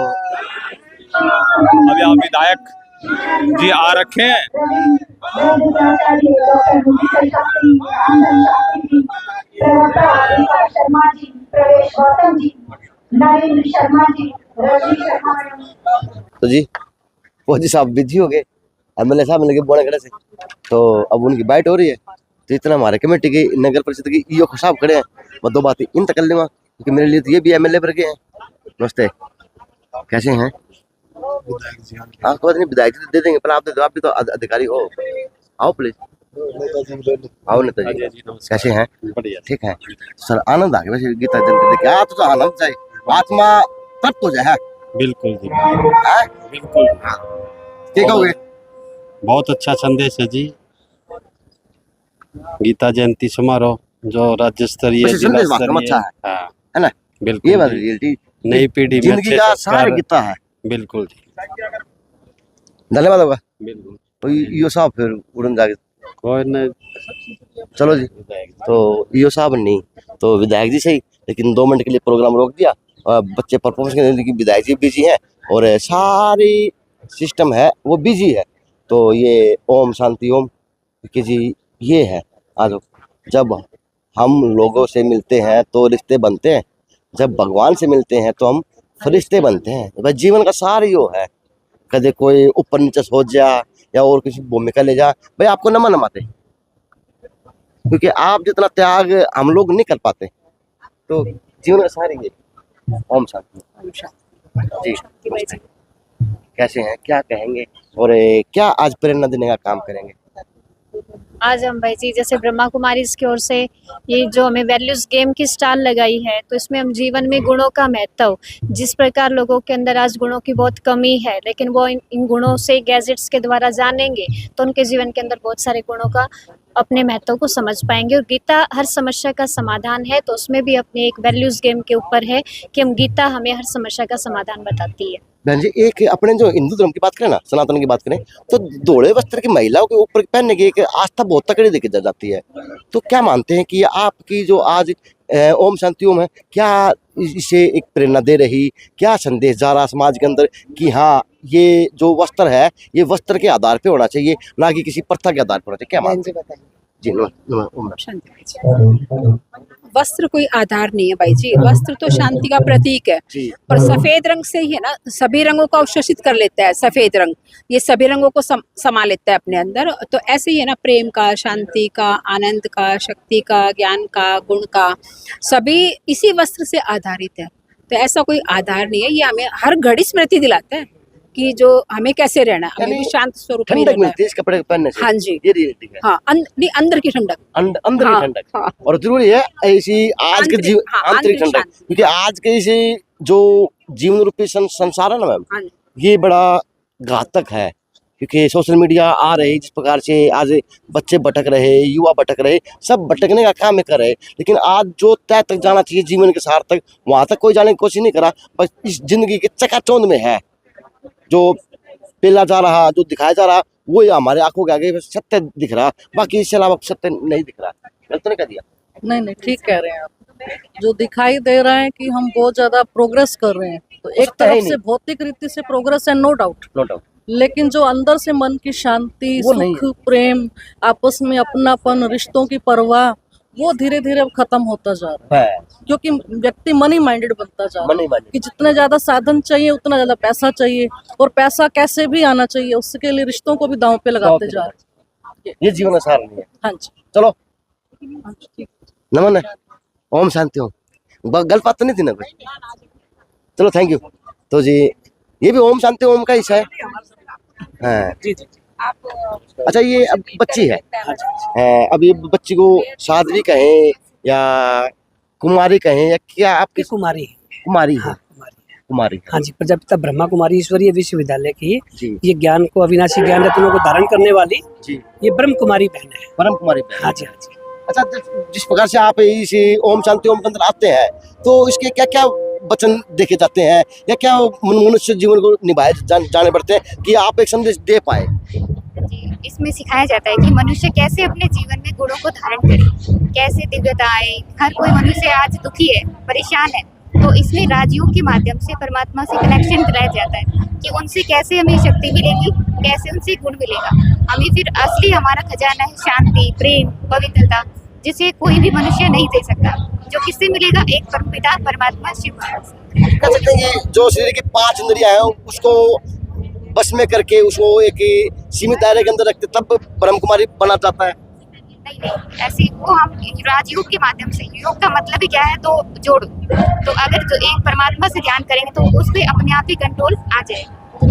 अभी आप विधायक जी आ रखे हैं, शर्मा जी, प्रवेश गौतम जी, नरेंद्र शर्मा जी, रवि शर्मा। तो जी फौजी साहब बिजी हो गए, एमएलए साहब मिल गए बोनागढ़ से, तो अब उनकी बाइट हो रही है। तो इतना हमारे कमेटी की नगर परिषद की ईओ साहब खड़े हैं, मैं 2 बातें इन तक कर लूँगा क्योंकि मेरे लिए तो ये भी एमएलए बन गए हैं। नमस्ते, कैसे हैं? आपको बात नहीं, विधायक जी दे देंगे, पर आप भी तो अधिकारी हो, आओ प्लीज, आओ नेता जी, कैसे हैं? बढ़िया, ठीक है सर, आनंद आ गया वैसे गीता जयंती देख के। आज तो आनंद चाहिए, आत्मा तृप्त हो जाए। बिल्कुल जी, है बिल्कुल। ठीक हो गए। बहुत अच्छा संदेश है जी, गीता जयंती समारोह जो राज्य स्तरीय, वैसे जिला संदेश वाकई में स्तरीय, अच्छा है, हाँ है ना? बिल्कुल ये बात जी। रियलिटी नई पीढ़ी में जिंदगी अच्छे का संस्कार, सार गीता है। बिल्कुल जी, धन्यवाद होगा। बिल्कुल। तो यो साहब फिर उड़न जाके कोई नहीं, चलो जी, तो यो साहब नहीं तो विधायक जी सही, लेकिन 2 मिनट के लिए प्रोग्राम रोक दिया। बच्चे परफॉर्मेंस करने की, विधायक जी बिजी हैं और सारी सिस्टम है वो बिजी है। तो ये ओम शांति ओम कि जी ये है। आज जब हम लोगों से मिलते हैं तो रिश्ते बनते हैं, जब भगवान से मिलते हैं तो हम फरिश्ते बनते हैं। भाई जीवन का सार यो है, कदे कोई ऊपर नीचे सोच जा, या और किसी भूमिका ले जा, भाई आपको नमन नमाते, क्योंकि आप जितना त्याग हम लोग नहीं कर पाते। तो जीवन का सार ये ओम शांति जी। कैसे हैं, क्या कहेंगे और क्या आज प्रेरणा देने का काम करेंगे? आज हम भाई जी जैसे ब्रह्मा कुमारी की ओर से ये जो हमें वैल्यूज गेम की स्टाल लगाई है, तो इसमें हम जीवन में गुणों का महत्व, जिस प्रकार लोगों के अंदर आज गुणों की बहुत कमी है, लेकिन वो इन गुणों से गैजेट्स के द्वारा जानेंगे तो उनके जीवन के अंदर बहुत सारे गुणों का अपने महत्व को समझ पाएंगे। और गीता हर समस्या का समाधान है, तो उसमें भी अपने एक वैल्यूज गेम के ऊपर है कि हम गीता हमें हर समस्या का समाधान बताती है। बहन जी, एक अपने जो हिंदू धर्म की बात करें ना, सनातन की बात करें, तो धोले वस्त्र की महिलाओं के ऊपर पहनने की एक आस्था बहुत तकड़ी देखी जाती है। तो क्या मानते हैं कि आपकी जो आज ओम शांति ओम है, क्या इसे एक प्रेरणा दे रही, क्या संदेश जा रहा समाज के अंदर कि हाँ ये जो वस्त्र है ये वस्त्र के आधार पे होना चाहिए, ना कि किसी प्रथा के आधार पर होना चाहिए? क्या मानते हैं? जी वस्त्र कोई आधार नहीं है भाई जी, वस्त्र तो शांति का प्रतीक है। और सफेद रंग से ही है ना, सभी रंगों को अवशोषित कर लेता है सफेद रंग, ये सभी रंगों को समा लेता है अपने अंदर। तो ऐसे ही है ना, प्रेम का, शांति का, आनंद का, शक्ति का, ज्ञान का, गुण का, सभी इसी वस्त्र से आधारित है। तो ऐसा कोई आधार नहीं है, ये हमें हर घड़ी स्मृति दिलाता है कि जो हमें कैसे रहना है, हमें भी शांत स्वरूप में रहना है। इस कपड़े पहनने से हाँ जी, ये रियलिटी है। हाँ, नहीं, अंदर की ठंडक, अंदर की ठंडक। हाँ। और जरूरी है ऐसी आज के जीवन, आंतरिक ठंडक, क्योंकि आज के इसी जो जीवन रूपी संसार है ना मैम, ये बड़ा घातक है। क्योंकि सोशल मीडिया आ रही, जिस प्रकार से आज बच्चे भटक रहे, युवा भटक रहे, सब भटकने का काम कर रहे, लेकिन आज जो तय तक जाना चाहिए जीवन के सार तक, वहां तक कोई जाने की कोशिश नहीं करा। बस इस जिंदगी के चकाचौंध में है, जो पेला जा रहा, जो दिखाया जा रहा, वो हमारे आंखों के आगे सत्य दिख रहा, बाकी इसके अलावा सत्य नहीं दिख रहा। गलत नहीं कह दिया? नहीं, ठीक कह रहे हैं आप। जो दिखाई दे रहा है कि हम बहुत ज्यादा प्रोग्रेस कर रहे हैं, तो एक तरफ से भौतिक रीति से प्रोग्रेस है, नो डाउट, लेकिन जो अंदर से मन की शांति, सुख, प्रेम, आपस में अपनापन, रिश्तों की परवाह, वो धीरे धीरे अब खत्म होता जा रहा है। क्योंकि व्यक्ति मनी माइंडेड बनता जा रहा है कि जितने ज्यादा साधन चाहिए उतना ज्यादा पैसा चाहिए, और पैसा कैसे भी आना चाहिए, उसके लिए रिश्तों को भी दांव पे लगाते जा रहे हैं। ये जीवन का सार नहीं है। हाँ जी, चलो नमन है, ओम शांति ओम। गलत बात तो नहीं थी ना कुछ? चलो थैंक यू। तो जी ये भी ओम शांति ओम का हिस्सा है। हाँ जी। अच्छा, ये अब बच्ची है, अब ये बच्ची को साध्वी कहें या कुमारी कहें या क्या? आपकी कुमारी है। कुमारी। हाँ जी, प्रजापिता ब्रह्मा कुमारी ईश्वरीय विश्वविद्यालय की ये ज्ञान को, अविनाशी ज्ञान रत्नों को धारण करने वाली ये ब्रह्म कुमारी बहन है। ब्रह्म कुमारी बहन। हाँ जी, हाँ जी। अच्छा, जिस प्रकार से आप इस ओम शांति ओम के अंदर आते हैं, तो इसके क्या क्या वचन देखे जाते हैं या क्या मनुष्य जीवन को निभाए जाने पड़ते हैं कि आप एक संदेश दे पाए? इसमें सिखाया जाता है कि मनुष्य कैसे अपने जीवन में गुणों को धारण करे, कैसे दिव्यता आए। हर कोई मनुष्य आज दुखी है, परेशान है, तो इसमें राजयोग के माध्यम से परमात्मा से कनेक्शन कराया जाता है कि उनसे कैसे हमें शक्ति मिलेगी, कैसे उनसे गुण मिलेगा। हमें फिर असली हमारा खजाना है शांति, प्रेम, पवित्रता, जिसे कोई भी मनुष्य नहीं दे सकता, जो किससे मिलेगा? एक परमपिता परमात्मा शिव महाराज। कह सकते हैं कि जो शरीर की 5 इंद्रियां हैं उसको बस में करके उसको एक सीमित दायरे के अंदर रखते, तब ब्रह्म कुमारी बना जाता है। नहीं, ऐसे वो हम राजयोग के माध्यम से, योग का मतलब ही क्या है? तो जोड़। तो अगर जो एक परमात्मा से ध्यान करेंगे तो उस पर अपने आप ही कंट्रोल आ जाएगा। तो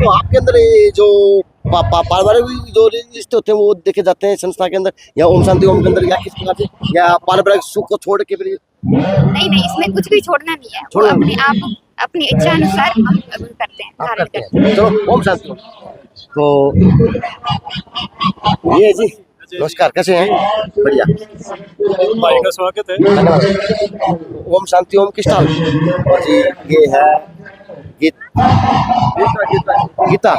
आपके अंदर ये जो पारिवारिक जो रिश्ते होते हैं वो देखे जाते हैं संस्था के अंदर, या ओम शांति ओम के अंदर, या किस प्रकार से, या पारिवारिक सुख को छोड़ के फिर? नहीं, इसमें कुछ भी छोड़ना नहीं है, वो अपने आप अपनी इच्छा अनुसार हम करते हैं, धारण करते हैं। चलो ओम शांति ओम। तो ये जी नमस्कार, कैसे हैं? बढ़िया, भाई का स्वागत है। ओम शांति ओम की स्टाल, और जी ये है गीता।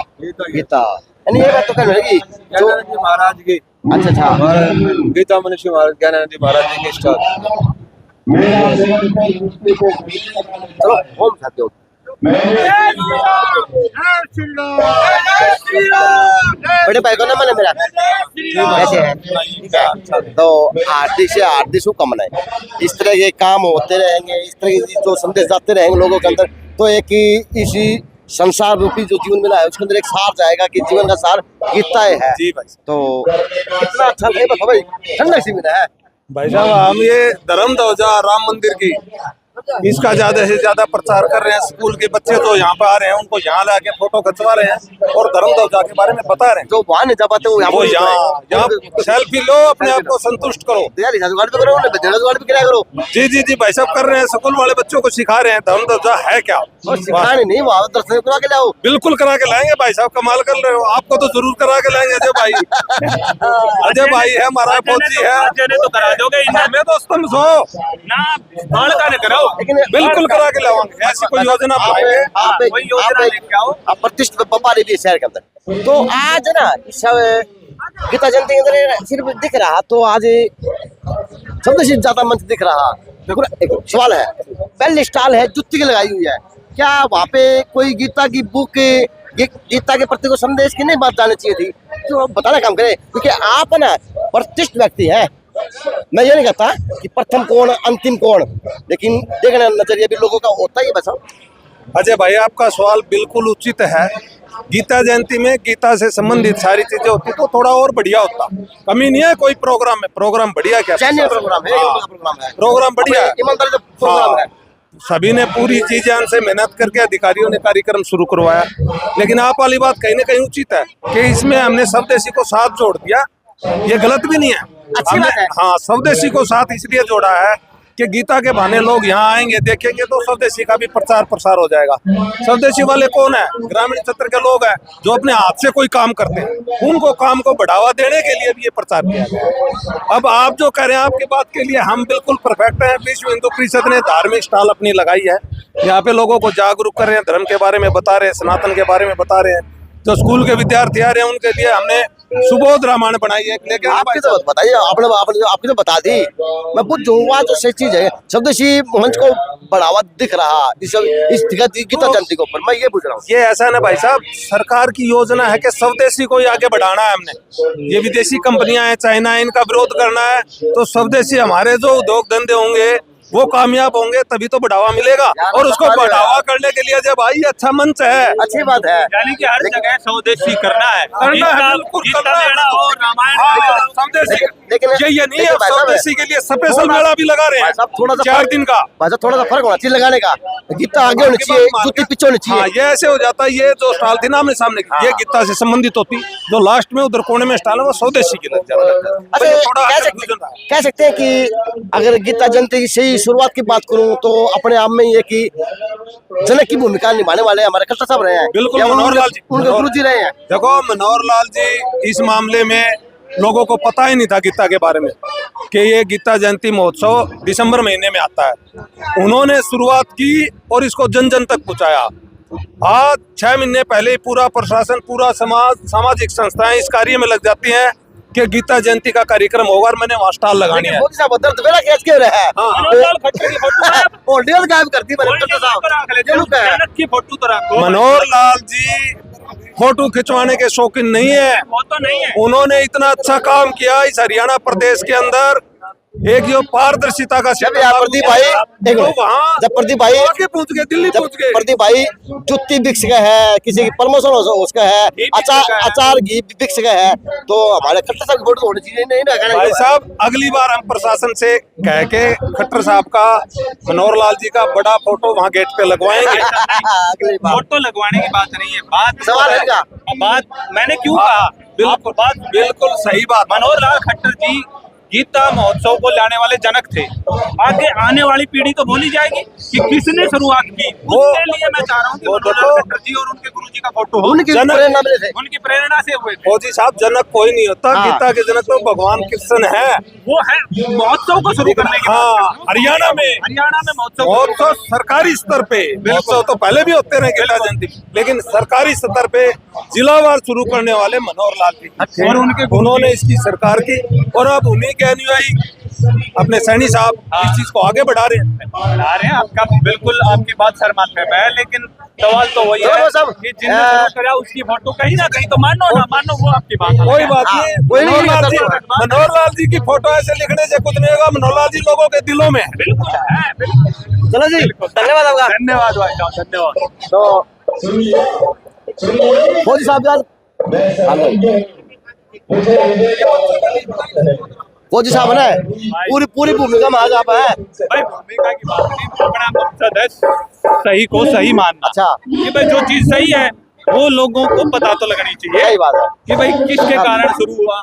यानी ये बात तो कहने लगी जो महाराज की। अच्छा, गीता मनुष्य महाराज, ज्ञानानंद जी महाराज जी की स्टाल। चलो ओम शांति ओम। बड़े भाई को ना मैंने मेरा कैसे है? तो हार्दिक से हार्दिक शुभकामनाएं। इस तरह के काम होते रहेंगे, इस तरह के जो संदेश जाते रहेंगे लोगों के अंदर, तो एक ही इसी संसार रूपी जो जीवन मिला है उसके अंदर एक सार जाएगा कि जीवन का सार गीताएं है। जी भाई। तो कितना अच्छा नहीं बताओ भाई, ठंडक सी मिला है भाई साहब हम ये धर्म ध्वजा राम मंदिर की इसका ज्यादा से ज्यादा प्रचार कर रहे हैं। स्कूल के बच्चे तो यहाँ पे आ रहे हैं, उनको यहाँ लाके फोटो खिंचवा रहे हैं और धर्म ध्वजा के बारे में बता रहे हैं। जो वहाँ नहीं जा पाते वो यहाँ सेल्फी लो, अपने आप को संतुष्ट करो। करो जी जी जी भाई साहब कर रहे हैं, स्कूल वाले बच्चों को सिखा रहे हैं धर्म ध्वजा है क्या। सिखाने नहीं, वहाँ दर्शन करा के लाओ। बिल्कुल करा के लाएंगे भाई साहब, कमाल कर रहे हो। आपको तो जरूर करा के लाएंगे अजय भाई। अजय भाई है हमारा फौजी है तो करा दोगे हमें तो समझो ना, बाल का नहीं कराओ, बिल्कुल करा के लाओगे। ऐसी कोई योजना बनाएंगे, कोई योजना लेके आओ। प्रतिष्ठित बाबा ने भी शहर के अंदर। तो आज ना इस गीता जयंती के अंदर सिर्फ दिख रहा, तो आज सबसे ज्यादा मंच दिख रहा। देखो ना, एक सवाल है, पहले स्टॉल है जुत्ती की लगाई हुई है, क्या वहाँ पे कोई गीता की बुक, गीता के प्रति को संदेश की नहीं बात जानी चाहिए थी? तो बताना काम करे, क्योंकि आप ना प्रतिष्ठित व्यक्ति है। मैं ये नहीं कहता कि प्रथम कौन अंतिम कौन, लेकिन देखना नजरिया भी लोगों का होता ही है बस। अजय भाई आपका सवाल बिल्कुल उचित है। गीता जयंती में गीता से संबंधित सारी चीजें होती तो थोड़ा और बढ़िया होता। कमी नहीं है कोई प्रोग्राम में, प्रोग्राम बढ़िया क्या प्रोग्राम है, प्रोग्राम बढ़िया है, प्रोग्राम है। सभी ने पूरी जी जान से मेहनत करके अधिकारियों ने कार्यक्रम शुरू करवाया, लेकिन आप वाली बात कहीं ना कहीं उचित है कि इसमें हमने स्वदेशी को साथ जोड़ दिया। ये गलत भी नहीं है, अच्छी बात है। हाँ, स्वदेशी को साथ इसलिए जोड़ा है कि गीता के बहाने लोग यहाँ आएंगे, देखेंगे तो स्वदेशी का भी प्रचार प्रसार हो जाएगा। स्वदेशी वाले कौन है? ग्रामीण क्षेत्र के लोग हैं जो अपने हाथ से कोई काम करते हैं, उनको काम को बढ़ावा देने के लिए भी ये प्रचार किया गया है। अब आप जो कह रहे हैं आपकी बात के लिए हम बिल्कुल परफेक्ट हैं। विश्व हिंदू परिषद ने धार्मिक स्टॉल अपनी लगाई है, यहाँ पे लोगों को जागरूक कर रहे हैं, धर्म के बारे में बता रहे हैं, सनातन के बारे में बता रहे हैं। जो स्कूल के विद्यार्थी आ रहे हैं उनके लिए हमने सुबोध रामायण बनाई है। लेकिन आपकी तो बताइए, आपने तो बता दी। मैं पूछ जो सही चीज है, स्वदेशी मंच को बढ़ावा दिख रहा इस गीता जयंती के ऊपर, मैं ये पूछ रहा हूँ। ये ऐसा ना भाई साहब, सरकार की योजना है कि स्वदेशी को ही आगे बढ़ाना है हमने। ये विदेशी कंपनियां हैं, चाइना है, इनका विरोध करना है, तो स्वदेशी हमारे जो उद्योग धंधे होंगे वो कामयाब होंगे, तभी तो बढ़ावा मिलेगा। और उसको बढ़ावा करने के लिए जब आई अच्छा मंच है, अच्छी बात है। यानी कि हर जगह स्वदेशी करना है, लेकिन ये नहीं है स्वदेशी के लिए स्पेशल मेला भी लगा रहे हैं थोड़ा सा 4 दिन का। थोड़ा सा फर्क होना चाहिए लगाने का, गीता आगे होनी चाहिए, जुत्ती पीछे होनी चाहिए। ये ऐसे हो जाता है, ये जो स्टॉल थी ना आमने सामने की, ये गीता से संबंधित होती, जो लास्ट में उधर कोने में स्टॉल है वो स्वदेशी की लग जाता है। कह सकते हैं कि अगर गीता जयंती से शुरुआत की बात करूं तो अपने आप में ये कि जनक की भूमिका निभाने वाले हमारे खट्टर साहब रहे हैं। बिल्कुल, मनोहर लाल जी, उनके गुरु जी रहे हैं। देखो मनोहर लाल जी इस मामले में लोगों को पता ही नहीं था गीता के बारे में कि ये गीता जयंती महोत्सव दिसंबर महीने में आता है। उन्होंने शुरुआत की और इसको जन जन तक पहुंचाया। आज 6 महीने पहले पूरा प्रशासन, पूरा समाज, सामाजिक संस्थाएं इस कार्य में लग जाती हैं कि गीता जयंती का कार्यक्रम होगा और मैंने वहाँ स्टॉल लगानी है। मनोहर लाल जी फोटो खिंचवाने के शौकीन नहीं है, वो तो नहीं है। उन्होंने इतना अच्छा काम किया इस हरियाणा प्रदेश के अंदर, एक जो पारदर्शिता का जब प्रदीप भाई वहाँ जब प्रदीप भाई आगे पहुंच गए, दिल्ली पहुंच गए। प्रदीप भाई जुत्ती बिक्स का है, किसी की प्रमोशन उसका है, अचार घी बिक्स का है, तो हमारे खट्टर साहब की फोटो होनी चाहिए। नहीं भाई साहब अगली बार हम प्रशासन से कह के खट्टर साहब का, मनोहर लाल जी का बड़ा फोटो वहाँ गेट पे लगवाएंगे। फोटो लगवाने की बात नहीं है, बात सवाल है क्या? बात मैंने क्यों कहा, बिल्कुल सही बात। मनोहर लाल खट्टर जी गीता महोत्सव को लाने वाले जनक थे। आगे आने वाली पीढ़ी तो भूल ही जाएगी कि किसने शुरुआत की। उसके लिए मैं चाह रहा हूँ कि मनोहर लाल खट्टर जी और उनके गुरु जी का फोटो हो, उनकी प्रेरणा से हुए थे। फौजी साहब जनक कोई नहीं होता, गीता के जनक तो भगवान कृष्ण है। वो है महोत्सव को शुरू करने के हरियाणा में महोत्सव सरकारी स्तर पे, महोत्सव तो पहले भी होते रहे गीता जयंती, लेकिन सरकारी स्तर पे जिलावार शुरू करने वाले मनोहर लाल जी और उन्होंने इसकी सरकार की, और अब उन्हीं के अनुयायी अपने सैनी साहब इस चीज को आगे बढ़ा रहे हैं। आपका बिल्कुल, आपकी बात सरमत में है, लेकिन सवाल तो वही है कि जिसने शुरू करा उसकी फोटो कहीं ना कहीं तो मानो ना मानो वो आपकी बात। कोई बात नहीं, मनोहर लाल जी की फोटो ऐसे लिखने से कुछ नहीं होगा। मनोहर लाल जी लोगों के दिलों में है। बिल्कुल है, बिल्कुल। चलो जी, धन्यवाद आपका। धन्यवाद भाई साहब, धन्यवाद। तो फौजी साहब यार, फौजी साहब ना पूरी भूमिका में आज आप है भाई। भूमिका की बात नहीं, अपना मकसद है सही को सही मानना। अच्छा, कि भाई जो चीज सही है वो लोगों को पता तो लगनी चाहिए। सही बात है कि भाई किसके कारण शुरू हुआ।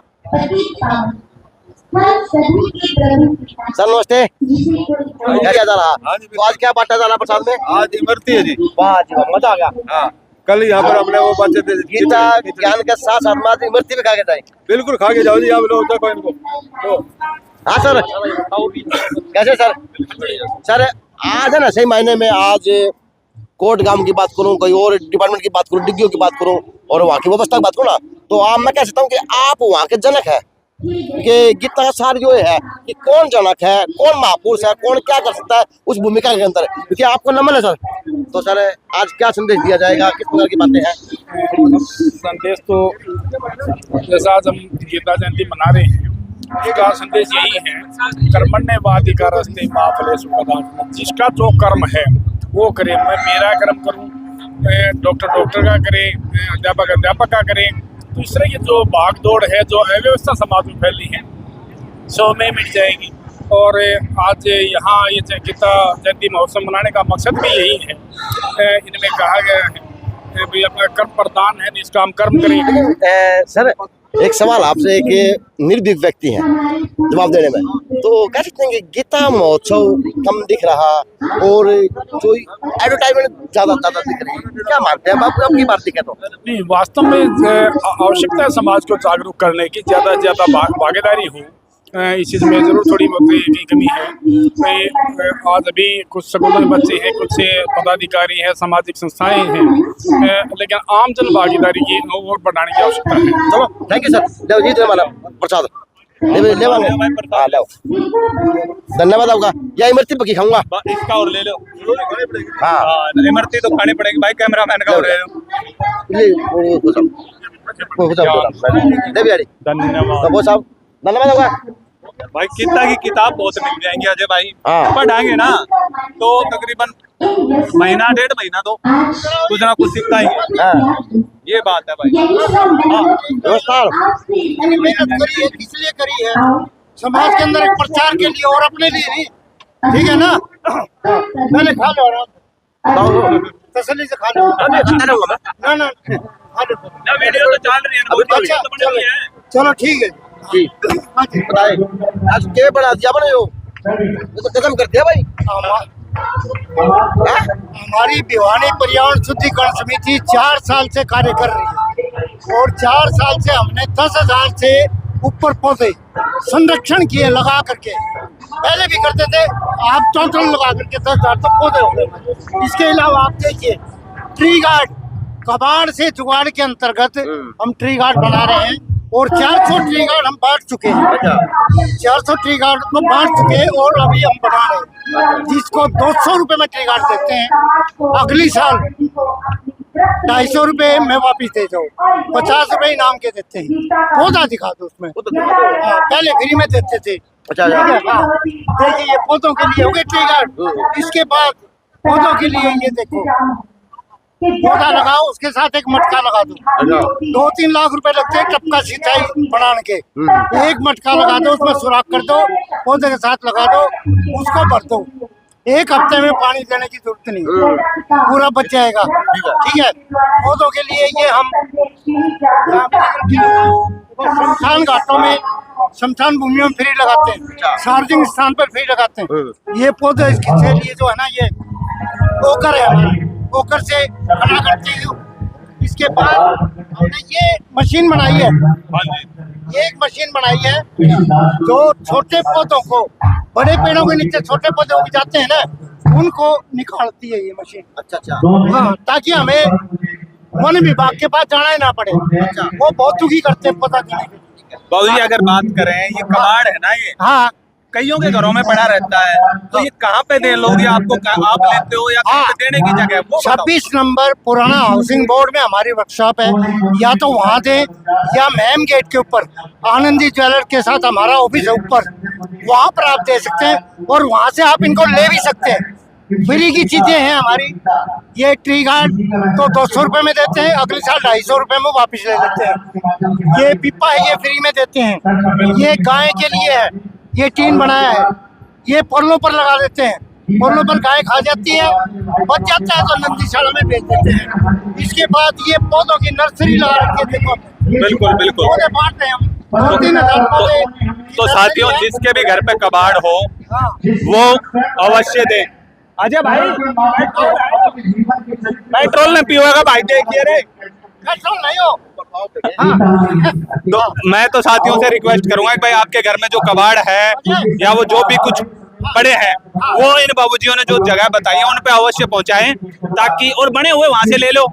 सर नमस्ते, क्या जा रहा? तो आज क्या बांटा जा रहा प्रसाद में? आज इमरती है जी। वाह जी वाह, मजा आ गया। हाँ, कल यहाँ पर अपने वो बच्चे थे गीता ज्ञान के साथ साथ आज इमरती भी खा के जाए। बिल्कुल खा के जाओ जी, आप लोग देखो इनको तो। हाँ सर, कैसे सर? सर आज है ना सही मायने में आज कोर्ट गांव की बात करूं, कोई और डिपार्टमेंट की बात करूं, डिग्गियों की बात करूं और वहाँ की व्यवस्था की बात करूं ना, तो आप मैं कह सकता हूँ कि आप वहाँ के जनक है। कि गीता का सार जो है कि कौन जनक है, कौन महापुरुष है, कौन क्या कर सकता है उस भूमिका के अंदर, क्योंकि आपको नमन है सर। तो सर आज क्या संदेश दिया जाएगा, किस प्रकार की बातें हैं? संदेश तो जैसा आज हम गीता जयंती मना रहे हैं, इसका संदेश यही है, कर्मण्येवाधिकारस्ते मा फलेषु कदाचन। जिसका जो कर्म है वो करे। मैं मेरा कर्म करूं, डॉक्टर का करे, अध्यापक का करे। तो इस तरह की जो भाग दौड़ है, जो अव्यवस्था समाज में फैली है, सो में मिट जाएगी। और आज यहाँ ये गीता जयंती महोत्सव मनाने का मकसद भी यही है। इनमें कहा गया है भाई अपना कर्म प्रदान है, निष्काम कर्म करें। सर एक सवाल आपसे, एक निर्भीक व्यक्ति है जवाब देने में, तो कह सकते हैं कि गीता महोत्सव कम दिख रहा और जो एडवर्टाइजमेंट ज्यादा दिख रही है, क्या मानते हैं आप? अब की बात दिखे तो नहीं, वास्तव में आवश्यकता है समाज को जागरूक करने की, ज़्यादा से ज़्यादा भागीदारी हो। इस चीज़ में ज़रूर थोड़ी बहुत कमी है। आज अभी कुछ स्कूलों बच्चे हैं, कुछ पदाधिकारी हैं, सामाजिक संस्थाएं हैं, लेकिन आम जन भागीदारी की और बढ़ाने की आवश्यकता है। चलो थैंक यू सर। ले जी वाला प्रसाद ले हाँ लो, धन्यवाद आपका। या इमरती पकी खाऊंगा, इसका और ले लो। हाँ इमरती तो खानी पड़ेगी भाई, कैमरामैन का और ले लो। धन्यवाद। वो साहब धन्यवाद होगा भाई। गीता की किताब बहुत मिल जाएंगी अजय भाई, हाँ। पढ़ाएंगे ना तो तकरीबन महीना 1.5 महीना तो कुछ ना कुछ सीखता ही है। हाँ। ये बात है भाई। नमस्कार। मेहनत करी है, इसलिए करी है समाज के अंदर एक प्रचार के लिए और अपने लिए नहीं, ठीक है ना? मैंने खा लो आराम तसल्ली से खा लो। ना वीडियो तो चल रही है ना। चलो ठीक है जी, बताए आज के बना दिया बने हो, ये तो खत्म कर दिया भाई। हमारी भिवानी पर्यावरण शुद्धिकरण समिति 4 साल से कार्य कर रही है और 4 साल से हमने 10,000 से ऊपर पौधे संरक्षण किए लगा करके। पहले भी करते थे, आप टोटल लगा करके 10,000 तो पौधे हो गए। इसके अलावा आप देखिए ट्री गार्ड, कबाड़ से जुगाड़ के अंतर्गत हम ट्री गार्ड बना रहे हैं और 400 ट्री गार्ड हम बांट चुके हैं। 400 ट्री गार्ड को बांट चुके हैं और अभी हम बना रहे हैं, जिसको 200 रुपए में ट्री गार्ड देते हैं। अगली साल 250 रुपए में वापिस दे जाओ, 50 रुपए इनाम के देते हैं। पौधा दिखा दो उसमें, पहले फ्री में देते थे। देखिए ये पौधों के लिए हो गए ट्री गार्ड। इसके बाद पौधों के लिए ये देखो, पौधा लगाओ उसके साथ एक मटका लगा दो। 2-3 लाख रुपए लगते हैं टपका सिंचाई बनाने के। एक मटका लगा दो, उसमें सुराख कर दो, पौधे के साथ लगा दो, उसको भर दो। 1 हफ्ते में पानी देने की जरूरत नहीं, पूरा बच जाएगा। ठीक है, पौधों के लिए ये हम शमशान घाटों में, शमशान भूमियों में फ्री लगाते हैं, सार्वजनिक स्थान पर फ्री लगाते हैं। ये पौधे इसके लिए जो है ना, ये ओकर है हमारा, ओकर से बना करते हैं। इसके बाद हमने ये मशीन बनाई है, ये एक मशीन बनाई है जो छोटे पौधों को, बड़े पेड़ों के नीचे छोटे पौधे उग जाते हैं ना, उनको निकालती है ये मशीन। अच्छा। हाँ, ताकि हमें वन विभाग के पास जाना ही ना पड़े। वो बहुत दुखी करते हैं पौधा देने के लिए। बाबूजी अगर बात करें, ये कबाड़ है ना, ये हाँ कईयों के घरों में पड़ा रहता है, तो ये कहाँ पे दे लोग, या आपको आप लेते हो या कहीं पे देने की जगह? 26 नंबर पुराना हाउसिंग बोर्ड में हमारी वर्कशॉप है, या तो वहाँ दे या मैम गेट के ऊपर आनंदी ज्वेलर के साथ हमारा ऑफिस है ऊपर, वहाँ पर आप दे सकते हैं और वहाँ से आप इनको ले भी सकते हैं। फ्री की चीजें हैं हमारी। ये ट्री गार्ड तो 200 रुपए में देते हैं, अगले साल 250 रुपए में वापस ले लेते हैं। ये पिपा है, ये फ्री में देते हैं। ये गाय के लिए है, ये टीन बनाया है, ये पल्लों पर लगा देते हैं। पल्लों पर गाय खा जाती है, बच जाता है तो नंदीशाला में बेच देते हैं। इसके बाद ये पौधों की नर्सरी लगा रखी है, देखो बिल्कुल बिल्कुल। पौधे बांटते हैं हम, 2-3 पौधे। तो साथियों, जिसके भी घर पे कबाड़ हो वो अवश्य दे। अजय भाई, पेट्रोल ने पिएगा भाई, देखिए रे पेट्रोल नहीं हो। तो मैं तो साथियों से रिक्वेस्ट करूंगा कि भाई आपके घर में जो कबाड़ है या वो जो भी कुछ पड़े हैं वो इन बाबूजियों ने जो जगह बताई है उन पे अवश्य पहुंचाएं, ताकि और बने हुए वहां से ले लो।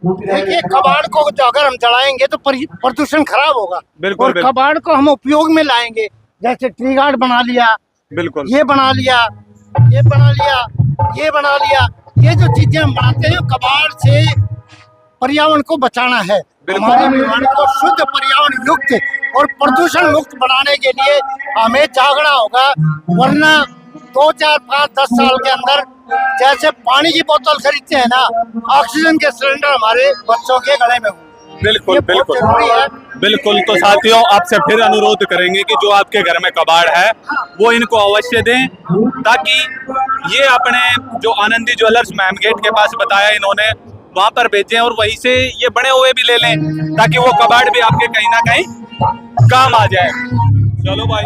देखिए, कबाड़ को अगर हम जलाएंगे तो प्रदूषण खराब होगा। बिल्कुल, और बिल्कुल। कबाड़ को हम उपयोग में लाएंगे, जैसे ट्री गार्ड बना लिया, बिल्कुल, ये बना लिया, ये बना लिया, ये बना लिया। ये जो चीजें हम बनाते हैं, कबाड़ से पर्यावरण को बचाना है। हमारे जीवन को शुद्ध पर्यावरण युक्त और प्रदूषण मुक्त बनाने के लिए हमें जागना होगा, वरना 2, 4, 5, 10 साल के अंदर जैसे पानी की बोतल खरीदते हैं ना, ऑक्सीजन के सिलेंडर हमारे बच्चों के गले में हो। बिल्कुल बिल्कुल बिल्कुल। तो साथियों, आपसे फिर अनुरोध करेंगे कि जो आपके घर में कबाड़ है वो इनको अवश्य दें, ताकि ये अपने जो आनंदी ज्वेलर्स मैम गेट के पास बताया इन्होंने, वहां पर भेजें और वहीं से ये बने हुए भी ले लें, ताकि वो कबाड़ भी आपके कहीं ना कहीं काम आ जाए। चलो भाई,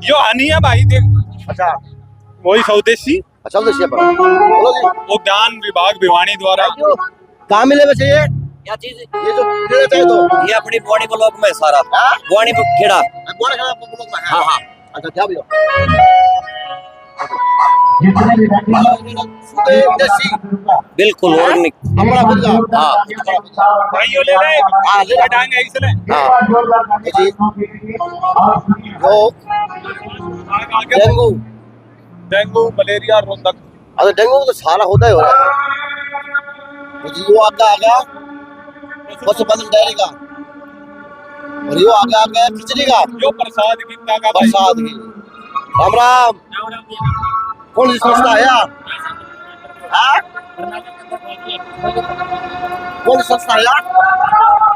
यो हनी है भाई, देख। अच्छा, वही स्वदेशी उद्यान विभाग भिवानी द्वारा कहाँ मिले बच्चे क्या चीज? ये जो लेना चाहे तो ये अपनी बुआनी ब्लॉक में सारा बुआनी खेड़ा ब्लॉक में। हाँ हाँ, अच्छा क्या भैया बिल्कुल ऑर्गेनिक हमारा खुद का। हाँ भाई यो ले रहे हाँ ले हटाएंगे इसलिए। जी जो डेंगू डेंगू मलेरिया रोधक। अरे डेंगू तो सारा होता ही हो रहा है जी। वो आगा पशुपालन डेयरी का, और यो आगा खिचड़ी का, यो प्रसाद गीता का, प्रसाद की। राम राम। कौन सी संस्था है यार? कौन सी संस्था है यार?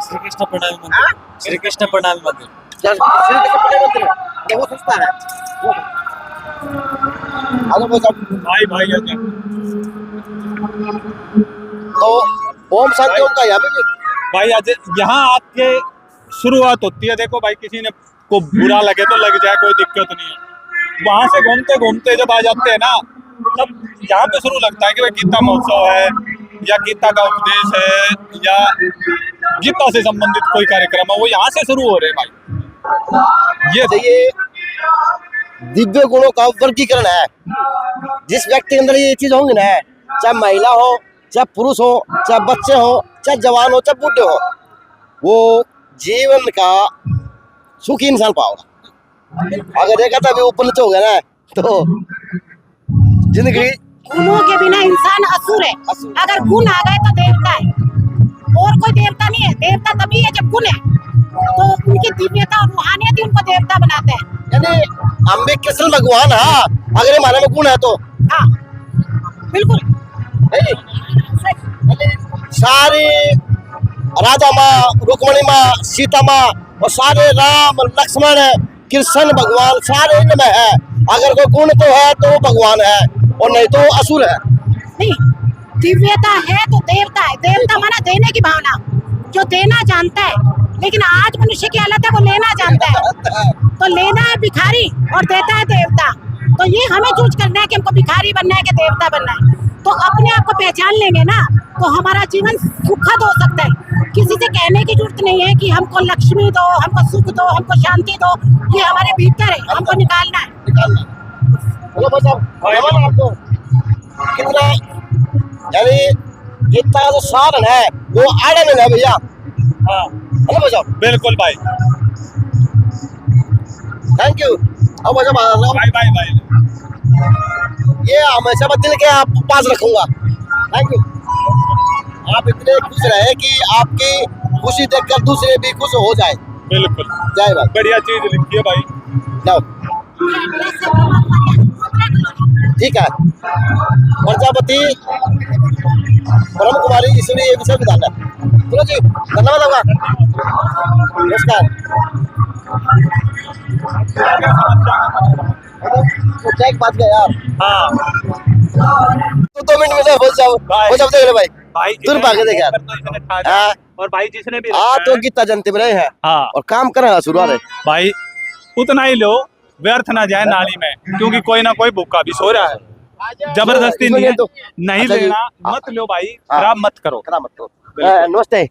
श्री कृष्ण प्रणामी मंदिर। श्री कृष्ण प्रणामी मंदिर। क्या श्री कृष्ण प्रणामी मंदिर है? वो संस्था है। भाई भाई तो ओम शांति ओम का यहाँ पे भाई आज यहाँ आके शुरुआत होती है। देखो भाई, किसी ने को बुरा लगे तो लग जाए, कोई दिक्कत नहीं है। वहां से घूमते घूमते जब आ जाते हैं ना, तब यहाँ पे शुरू लगता है कि भाई गीता महोत्सव है या गीता का उपदेश है या गीता से संबंधित कोई कार्यक्रम है, वो यहाँ से शुरू हो रहे हैं भाई। ये दिव्य गुणों का वर्गीकरण है। जिस व्यक्ति के अंदर ये चीज होंगी ना, चाहे महिला हो, चाहे पुरुष हो, चाहे बच्चे हो, चाहे जवान हो, चाहे बूढ़े हो, वो जीवन का सुखी इंसान पाओगा। अगर देखा था ऊपर नीचे हो गया ना तो जिंदगी। गुणों के बिना इंसान असुर है। अगर गुण आ गए तो देवता है, और कोई देवता नहीं है। देवता तभी है जब गुण है, तो उनकी दिव्यता और रूहानियत उनको देवता बनाते हैं। यानी हम भी कृष्ण भगवान, हाँ, अगर हमारे में गुण है तो हाँ बिल्कुल। सारे राधा माँ, रुक्मणी माँ, सीता माँ और सारे राम लक्ष्मण कृष्ण भगवान सारे इनमें है। अगर कोई गुण तो है तो वो भगवान है, और नहीं तो असुर है। नहीं, दिव्यता है तो देवता है। देवता माना देने की भावना, जो देना जानता है। लेकिन आज मनुष्य की हालत है वो लेना जानता है। तो लेना है भिखारी और देता है देवता। तो ये हमें चूज करना है कि हमको भिखारी बनना है कि देवता बनना है। तो अपने आप को पहचान लेंगे ना, तो हमारा जीवन सुखद हो सकता है। किसी से कहने की जरूरत नहीं है कि हमको लक्ष्मी दो, हमको सुख दो, हमको शांति दो। ये हमारे भीतर है, हमको निकालना है। आपको कितना यानी गीता का जो साधन है वो आड़े है भैया। हाँ बिल्कुल भाई, थैंक यू। अब भाई भाई भाई, ये हमेशा मैं दिल के आप पास रखूंगा। Thank you. आप इतने खुश रहे कि आपकी खुशी देखकर दूसरे भी खुश हो जाए। बिल्कुल, जय भाई। बढ़िया चीज लिखी है भाई। जाओ। ठीक है। प्रजापति ब्रह्म कुमारी ईश्वरीय विश्वविद्यालय। चलो जी, धन्यवाद होगा। नमस्कार। क्या एक बात है यार। हाँ। तो 2 मिनट मिले बोल साहब देख ले भाई तुर भागे देख यार। हाँ। और भाई जिसने भी तो गीता जयंती में रहे हैं। हाँ। और काम कर रहा शुरू भाई उतना ही लो, व्यर्थ ना जाए नाली में, क्योंकि कोई ना कोई भूखा भी सो रहा है। जबरदस्ती नहीं है, नहीं लेना मत लो भाई, खराब मत करो। नमस्ते।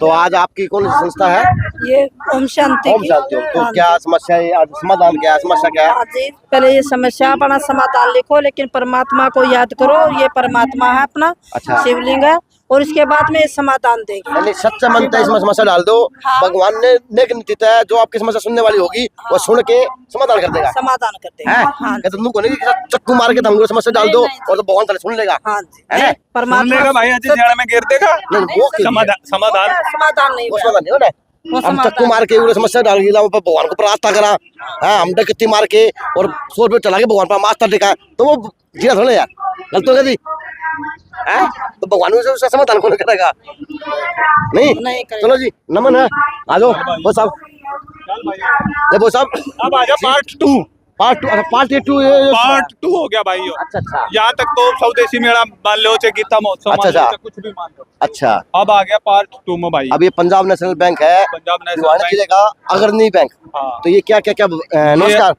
तो आज आपकी कौन सी संस्था है? ये ओम शांति ओम शांति। तो क्या समस्या है आज? समाधान क्या है? समस्या क्या है? पहले ये समस्या अपना समाधान लिखो, लेकिन परमात्मा को याद करो। ये परमात्मा है अपना। अच्छा। शिवलिंग है, और इसके बाद में ये समाधान देगी। यानी सच्चा मन है, इसमें समस्या डाल दो। हाँ। भगवान ने नेक नीति है, जो आपकी समस्या सुनने वाली होगी वो सुन के समाधान कर देगा। समाधान कर देगा। हाँ। तुमको नहीं चक्कू मार के तुमको समस्या डाल दो और तो भगवान सुन लेगा। हाँ। परमात्मा भाई जड़ में गिर देगा। समाधान नहीं हो ना। हम चक्कू मार के समस्या डाल दिया, भगवान को प्रार्थना करा। हाँ, हम डकैती मार के और 100 रुपये चला के भगवान पर मास्टर टेका, तो वो जीरा थोड़ा यार गलत हो गई। तो भगवान उसका समाधान कौन करेगा? नहीं। चलो जी, नमन है। आ जाओ वो साहब। वो साहब अब आ जाओ पार्ट 2 हो गया भाई। अच्छा। यहाँ तक तो स्वदेशी मेला मान लो, चाहे गीता महोत्सव मान लो, कुछ भी मान लो। अच्छा। अब आ गया पार्ट 2 में भाई। अब ये पंजाब नेशनल बैंक है, पंजाब नेशनल जिले का अग्रणी बैंक। तो ये क्या नमस्कार।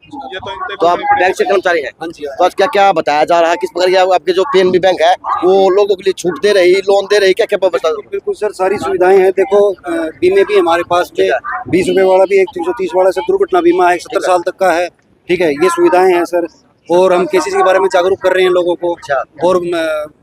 तो आप बैंक से कर्मचारी हैं। तो आज क्या क्या बताया जा रहा है? किस प्रकार की आपके जो पीएनबी बैंक है वो लोगों के लिए छूट दे रही, लोन दे रही, क्या क्या बता दो? बिल्कुल सर, सारी सुविधाएं हैं। देखो, बीमे भी हमारे पास में 20 रुपए वाला भी, 330 वाला सर दुर्घटना बीमा है, 70 साल तक का है। ठीक है, ये सुविधाएं हैं सर। और हम केसीसी के बारे में जागरूक कर रहे हैं लोगों को। और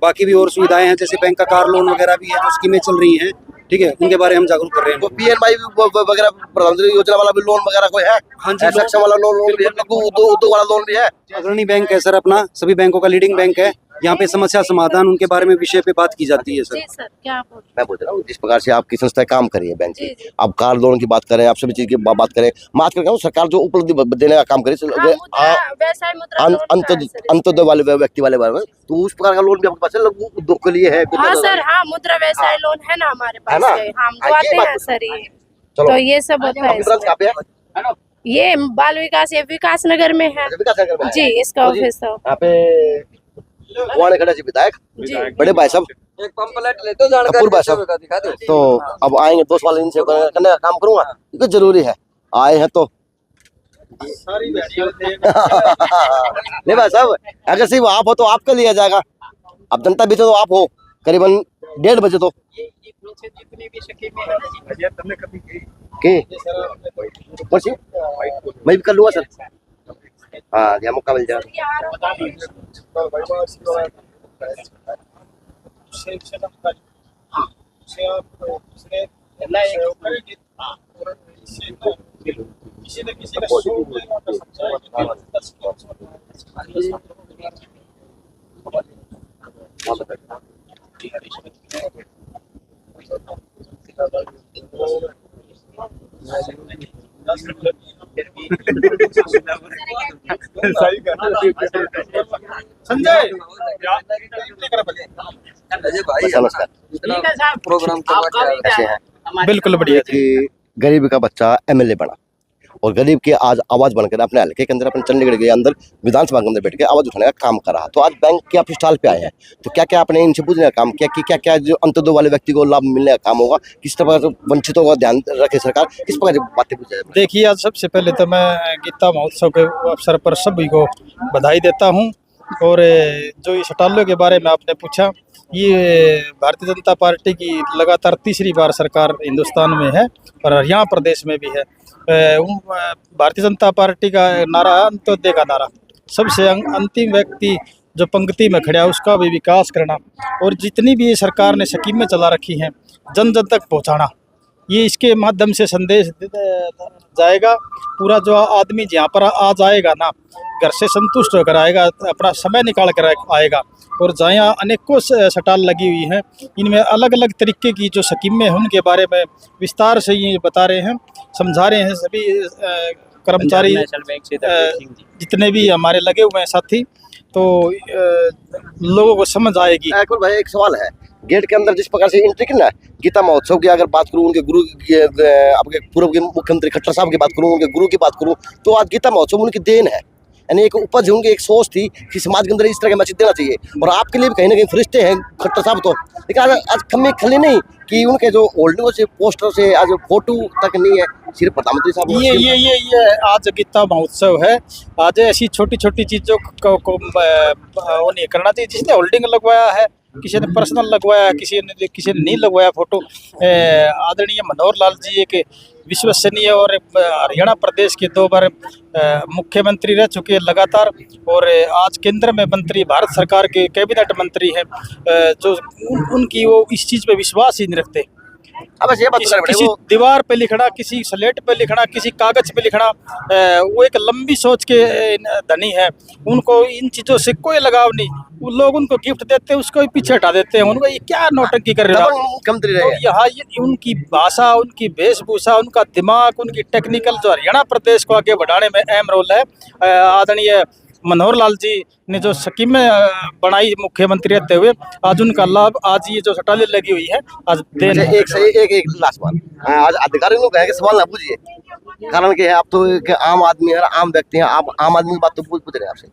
बाकी भी और सुविधाएं हैं, जैसे बैंक का कार लोन वगैरह भी है, जो स्कीमें चल रही हैं। ठीक है, उनके बारे में हम जागरूक कर रहे हैं। तो पीएनवाई वगैरह प्रधानमंत्री योजना वाला भी लोन वगैरह कोई है? हाँ जी, सक्षम वाला लोन भी है, उद्योग वाला लोन भी है। अग्रणी बैंक है सर अपना, सभी बैंकों का लीडिंग बैंक है। यहाँ पे समस्या समाधान उनके बारे में विषय पे बात की जाती है सर। क्या मैं बोल रहा हूँ, जिस प्रकार से आपकी संस्था काम कर रही है बैंक की, आप कार लोन की बात करें, आप सभी चीज की बात करें, मैं आज कर सरकार जो उपलब्धि देने का काम करे अंत्योदय वाले व्यक्ति वाले बारे में, तो उस प्रकार का लोन भी आपके पास है लघु उद्योग के लिए है? हाँ सर, हाँ, मुद्रा व्यवसाय लोन है ना हमारे पास, हम आते हैं सर। ये तो ये सब होता है। ये बाल विकास, ये विकास नगर में है जी, इसका ऑफिस। यहाँ पे खड़ा जी विधायक बड़े भाई साहब, एक पंपलेट ले तो जानकारी भाई साहब। तो अब आएंगे दोस्त वाले, इनसे करने का काम करूंगा क्योंकि जरूरी है। आए हैं तो नहीं भाई साहब, अगर सिर्फ आप हो तो आपके लिया जाएगा। अब जनता भी तो आप हो, करीबन 1:30 बजे तो मैं भी कर लूंगा सर। हाँ, यहाँ मौका मिल जाएगा। संजय नमस्कार। प्रोग्राम कैसे हैं? बिल्कुल बढ़िया कि गरीब का बच्चा एमएलए बना और गरीब की आज आवाज बनकर अपने हल्के के अंदर, अपने चंडीगढ़ के अंदर विधानसभा के अंदर बैठ के आवाज उठाने का काम कर रहा। तो आज बैंक के आप स्टॉल पे आए हैं, तो क्या क्या आपने इनसे पूछने का काम किया कि क्या क्या जो अंत्योदय वाले व्यक्ति को लाभ मिलने का काम होगा, किस तरह से वंचितों का ध्यान रखे सरकार, किस प्रकार की बातें पूछा जाए? देखिए, आज सबसे पहले तो मैं गीता महोत्सव के अवसर पर सभी को बधाई देता हूँ। और जो इस स्टॉलों के बारे में आपने पूछा, ये भारतीय जनता पार्टी की लगातार तीसरी बार सरकार हिंदुस्तान में है और हरियाणा प्रदेश में भी है। भारतीय जनता पार्टी का नारा अंत्योदय का नारा, सबसे अंतिम व्यक्ति जो पंक्ति में खड़ा है उसका भी विकास करना, और जितनी भी सरकार ने स्कीमें चला रखी हैं जन जन तक पहुंचाना, ये इसके माध्यम से संदेश जाएगा। पूरा जो आदमी जहाँ पर आ जाएगा ना, घर से संतुष्ट होकर आएगा, अपना समय निकाल कर आएगा। और जहाँ अनेकों स्टॉल लगी हुई हैं, इनमें अलग अलग तरीके की जो स्कीमें हैं उनके बारे में विस्तार से ये बता रहे हैं, समझा रहे हैं सभी कर्मचारी जितने भी हमारे लगे हुए हैं साथी, तो लोगों को समझ आएगी। अकबर भाई एक सवाल है, गेट के अंदर जिस प्रकार से एंट्री करना है गीता महोत्सव की, अगर बात करूँ उनके गुरु आपके पूर्व के मुख्यमंत्री खट्टर साहब की बात करूँ, उनके गुरु की बात करूँ, तो आज गीता महोत्सव उनकी देन है। यानी एक उपज होंगे, एक सोच थी कि समाज के अंदर इस तरह के मैसेज देना चाहिए, और आपके लिए भी कहीं ना कहीं फरिश्ते हैं खट्टर साहब तो। लेकिन आज कमी खली नहीं कि उनके जो होल्डिंगों से, पोस्टर से आज फोटो तक नहीं है, सिर्फ प्रधानमंत्री साहब ये आज गीता महोत्सव है। आज ऐसी छोटी छोटी चीज़ों को वो नहीं करना चाहिए। जिसने होल्डिंग लगवाया है, किसी ने पर्सनल लगवाया, किसी ने नहीं लगवाया फोटो। आदरणीय मनोहर लाल जी एक विश्वसनीय और हरियाणा प्रदेश के 2 बार मुख्यमंत्री रह चुके हैं लगातार, और आज केंद्र में मंत्री, भारत सरकार के कैबिनेट मंत्री हैं, जो उनकी वो इस चीज़ पे विश्वास ही नहीं रखते। अब ये बात किसी दीवार पे लिखना, किसी स्लेट पे लिखना, किसी कागज पे लिखना, वो एक लंबी सोच के धनी है। उनको इन चीज़ों से कोई लगाव नहीं। वो लोग उनको गिफ्ट देते हैं, उसको भी पीछे हटा देते हैं। उनको ये क्या नौटंकी कर रहे हो मुख्यमंत्री तो यहाँ उनकी भाषा, उनकी वेशभूषा, उनका दिमाग, उनकी टेक्निकल जो हरियाणा प्रदेश को आगे बढ़ाने में अहम रोल है। आदरणीय मनोहर लाल जी ने जो स्कीमें बनाई मुख्यमंत्री रहते हुए, आज उनका लाभ, आज ये जो सटाले लगी हुई है, आज देन है। एक लास्ट बात, आज अधिकारी लोग कहें कि सवाल ना पूछिए, कारण कि आप तो एक आम आदमी है, आम व्यक्ति हैं, आप आम आदमी की बात तो पूछ रहे हैं आपसे।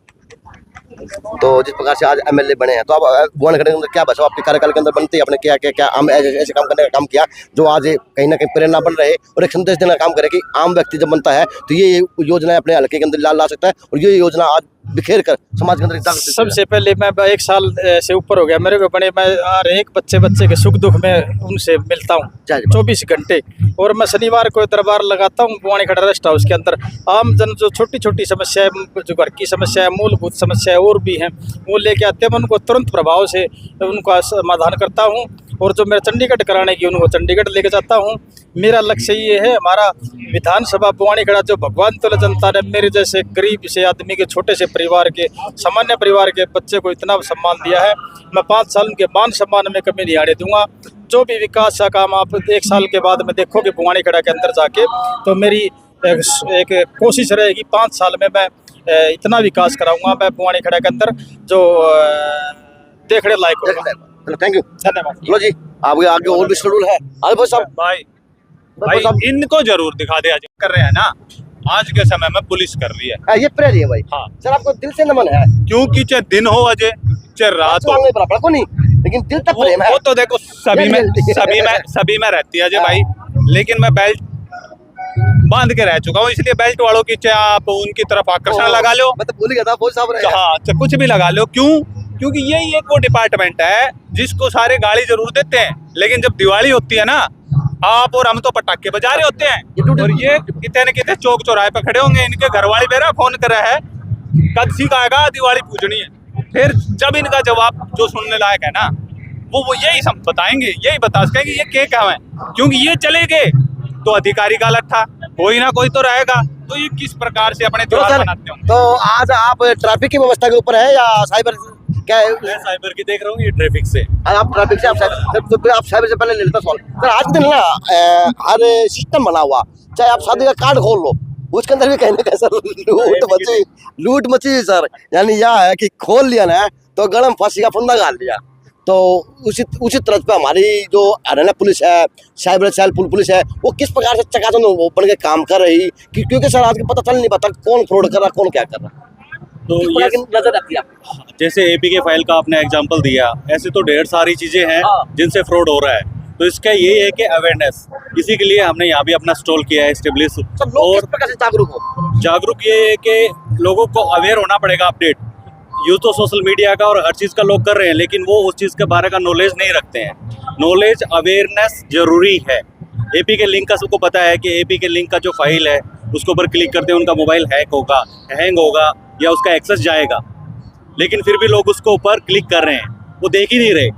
तो जिस प्रकार से आज एमएलए बने हैं, तो आप भुवन करने के अंदर क्या बचा, आपके कार्यकाल के अंदर बनते ही आपने क्या क्या क्या ऐसे काम करने का काम किया जो आज कहीं ना कहीं प्रेरणा बन रहे और एक संदेश देने का काम करे कि आम व्यक्ति जब बनता है तो ये योजनाएं अपने हल्के के अंदर ला सकता है, और ये योजना आज बिखेर कर समाज के अंदर। सबसे पहले मैं 1 साल से ऊपर हो गया मेरे को बने, मैं हर एक बच्चे के सुख दुख में उनसे मिलता हूँ 24 घंटे, और मैं शनिवार को दरबार लगाता हूँ भवानी खड़ा रेस्ट हाउस के अंदर। आम जन जो छोटी छोटी समस्याएं, जो घर की समस्या है, मूलभूत समस्याएं और भी हैं, वो लेके आते हैं। मैं उनको तुरंत प्रभाव से उनका समाधान करता हूँ, और जो मेरा चंडीगढ़ कराने की उनको चंडीगढ़ लेके जाता हूँ। मेरा लक्ष्य ये है, हमारा विधानसभा भवानी खड़ा जो भगवान तुल्य जनता ने मेरे जैसे गरीब से आदमी के, छोटे से परिवार के, सामान्य परिवार के बच्चे को इतना सम्मान दिया है, मैं 5 साल के मान सम्मान में कमी नहीं आने दूंगा। जो भी विकास का काम आप 1 साल के बाद में देखोगे भवानी खड़ा के अंदर जाके, तो मेरी एक कोशिश रहेगी 5 साल में मैं इतना विकास कराऊंगा मैं भवानी खड़ा के अंदर जो देखने लायक होगा। थैंक यू, धन्यवाद। लो जी, आपके आगे और भी शेड्यूल है। भाई साहब, भाई इनको जरूर दिखा दे, आज कर रहे हैं ना, आज के समय में पुलिस कर रही है। ये प्रेरी है भाई। हाँ सर, आपको दिल से नमन है, क्योंकि चाहे दिन हो अजय, चाहे रात हो, को नहीं, लेकिन दिल तक प्रेम है। वो तो देखो सभी में रहती है अजय भाई, लेकिन मैं बेल्ट बांध के रह चुका हूँ, इसलिए बेल्ट वालों की चाहे आप उनकी तरफ आकर्षण लगा लो, मैं तो भूल गया था, बहुत साहब रहे। हाँ, चाहे कुछ भी लगा लो। क्यों? क्योंकि यही एक वो डिपार्टमेंट है जिसको सारे गाली जरूर देते हैं, लेकिन जब दिवाली होती है ना, आप और हम तो पटाखे बजा रहे होते हैं, और ये कितने न कितने चौक चौराहे पे खड़े होंगे। इनके घर वाले मेरा फोन कर रहा है, कद सीख आएगा दिवाली पूजनी है। फिर जब इनका जवाब जो सुनने लायक है ना, वो यही सब बताएंगे, यही बता सकेंगे ये क्या है। क्योंकि ये चले गए तो अधिकारी का लट्ठा कोई ना कोई तो रहेगा, तो ये किस प्रकार से अपने त्योहार मनाते होंगे। तो आज आप ट्रैफिक की व्यवस्था के ऊपर है या साइबर क्या है? मैं साइबर की देख रहा हूँ, ये ट्रैफिक से। आप ट्रैफिक से, आप साइबर से पहले ले लेता सवाल। सर, आज के दिन ना हर सिस्टम बना हुआ, चाहे आप शादी का कार्ड खोल लो, उसके अंदर भी कहीं ना कहीं सर लूट मची सर। यानी यह है कि खोल लिया ना तो गरम फांसी का फंदा गाल लिया। तो उसी तरह पे हमारी जो हरियाणा पुलिस है, साइबर सेल पुलिस है, वो किस प्रकार से चकाचौंध बन के काम कर रही, क्योंकि सर आज के पता चल नहीं पाता कौन फ्रॉड कर रहा, कौन क्या कर रहा। तो ये नजर रखती है, जैसे एपीके फाइल का आपने एग्जांपल दिया, ऐसे तो ढेर सारी चीजें हैं जिनसे फ्रॉड हो रहा है। तो इसका ये है कि अवेयरनेस, इसी के लिए हमने यहाँ भी अपना स्टॉल किया है एस्टेब्लिश। और जागरूक ये है कि लोगों को अवेयर होना पड़ेगा। अपडेट यूज तो सोशल मीडिया का और हर चीज़ का लोग कर रहे हैं, लेकिन वो उस चीज़ के बारे का नॉलेज नहीं रखते हैं। नॉलेज अवेयरनेस जरूरी है। एपी के लिंक का सबको पता है कि एपी के लिंक का जो फाइल है उसके ऊपर क्लिक करते हैं उनका मोबाइल हैंग होगा या उसका एक्सेस जाएगा, लेकिन फिर भी लोग उसको ऊपर क्लिक कर रहे हैं, वो देख ही नहीं रहे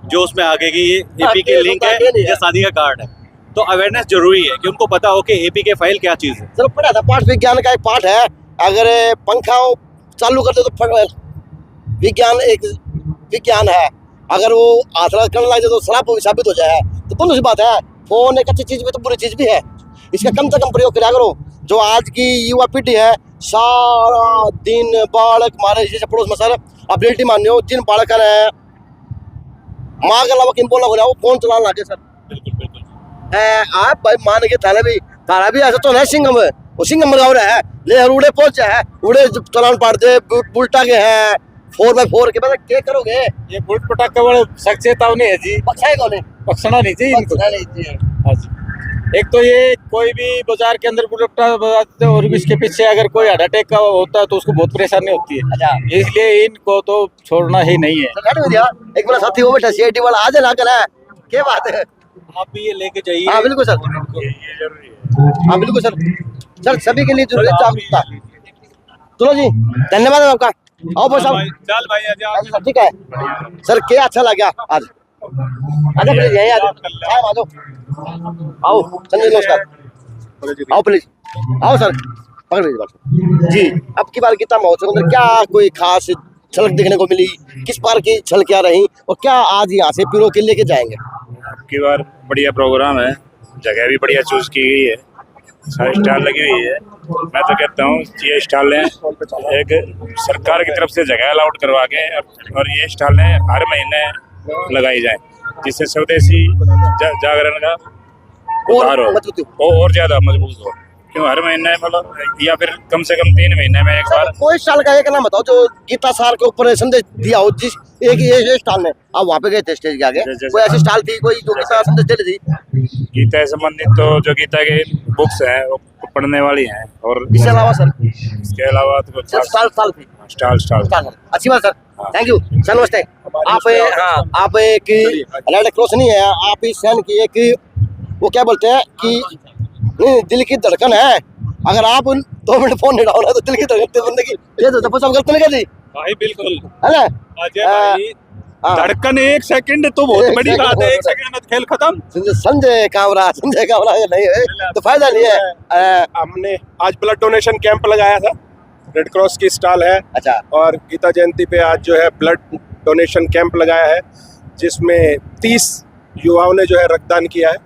जो उसमें आगे की ये एपी के लिंक है या शादी का कार्ड है। तो अवेयरनेस जरूरी है कि उनको पता हो कि एपी के फाइल क्या चीज़ है। चलो, पढ़ा था पाठ विज्ञान का एक पाठ है, अगर पंखा चालू कर दे तो विज्ञान एक विज्ञान है, अगर वो आसरा करने लग जाए तो शराब साबित हो जाए। तो दोनों सी बात है, फोन एक अच्छी चीज भी तो बुरी चीज भी है, इसका कम से कम प्रयोग करा करो। जो आज की युवा पीढ़ी है सारा दिन बालक हमारे जैसे पड़ोस में सर आप रियलिटी मान्य हो जिन बालक ने माँ के अलावा किन बोला वो फोन चलाने लगे सर। आप भाई मान के थाना भी ऐसा तो नहीं सिंगम है वो सिंगम गाँव रहा है ले उड़े पहुंचे है उड़े चलान पाड़ दे बुलटा के हैं 4x4 के बाद क्या करोगे ये बुलट पटाख का बड़ा सख्त चेतावनी है जी। पक्सा है कौन है पक्षना नहीं चाहिए इनको। हाँ जी। एक तो ये कोई भी बाजार के अंदर बुलट पटाख बजाते हैं और इसके पीछे अगर कोई हार्ट अटैक का होता है तो उसको बहुत परेशानी होती है, इसलिए इनको तो छोड़ना ही नहीं है। एक मेरा साथी वो बैठा सीआईडी वाला आज ना कर क्या बात है आप भी ये लेके जाइए। हाँ बिल्कुल सर, हाँ बिल्कुल सर सभी के लिए जरूरी जागरूकता। चलो जी धन्यवाद आपका। आओ बस चल भाई ठीक है सर क्या अच्छा लगा आज आजा प्लीज यहीं आ जाओ आओ संजय नमस्कार आओ प्लीज आओ सर पकड़ लीजिए बात जी। अब की बार गीता महोत्सव में क्या कोई खास झलक देखने को मिली, किस बार की झलकियां रही और क्या आज यहाँ से पीरों के लेके जाएंगे? अब की बार बढ़िया प्रोग्राम है, जगह भी बढ़िया चूज की गई है, सारी स्टॉल लगी हुई है। मैं तो कहता हूँ ये स्टॉलें एक सरकार की तरफ से जगह अलाउड करवा के और ये स्टॉलें हर महीने लगाई जाएं जिससे स्वदेशी जागरण का उद्धार हो और ज्यादा मजबूत हो। क्यों हर महीने मतलब या फिर कम से कम 3 महीने में एक बार कोई स्टॉल का एक नाम बताओ जो गीता सार के ऊपर संदेश दिया हो। जिस एक ये स्टॉल ने आप वहाँ पे गए थे स्टेज के आगे कोई ऐसी स्टॉल थी कोई जो गीता संदेश दे रही थी? गीता से संबंधित तो जो गीता के बुक्स हैं वो पढ़ने वाली हैं और इसके अलावा सर इसके अलावा तो स्टॉल अच्छी बात सर। थैंक यू सर नमस्ते। आप एक रेड क्रॉस नहीं है, आप इस सैन की एक वो क्या बोलते हैं कि नहीं दिल की धड़कन है। अगर आप 2 मिनट फोन नहीं डालो तो दिल की धड़कन बंदे की ये तो सब गलत नहीं कर दी भाई बिल्कुल है ना अजय भाई धड़कन 1 सेकंड तो बहुत बड़ी बात है, 1 सेकंड में खेल खत्म। संजय कामरा नहीं है तो फायदा नहीं है। हमने आज ब्लड डोनेशन कैंप लगाया था, रेड क्रॉस की स्टॉल है। अच्छा। और गीता जयंती पे आज जो है ब्लड डोनेशन कैंप लगाया है जिसमें 30 युवाओं ने जो है रक्तदान किया है।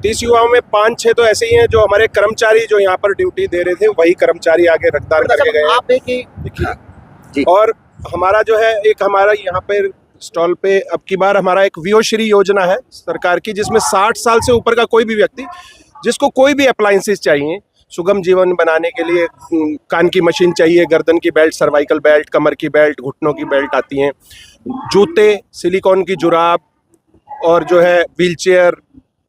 30 युवाओं में 5-6 तो ऐसे ही हैं जो हमारे कर्मचारी जो यहाँ पर ड्यूटी दे रहे थे वही कर्मचारी आगे रक्तदान करके गए। आप एक और हमारा जो है एक हमारा यहाँ पे स्टॉल पे अब की बार हमारा एक वियोश्री योजना है सरकार की जिसमें 60 साल से ऊपर का कोई भी व्यक्ति जिसको कोई भी अप्लायंसेस चाहिए सुगम जीवन बनाने के लिए, कान की मशीन चाहिए, गर्दन की बेल्ट, सर्वाइकल बेल्ट, कमर की बेल्ट, घुटनों की बेल्ट आती हैं, जूते, सिलिकॉन की जुराब और जो है व्हीलचेयर,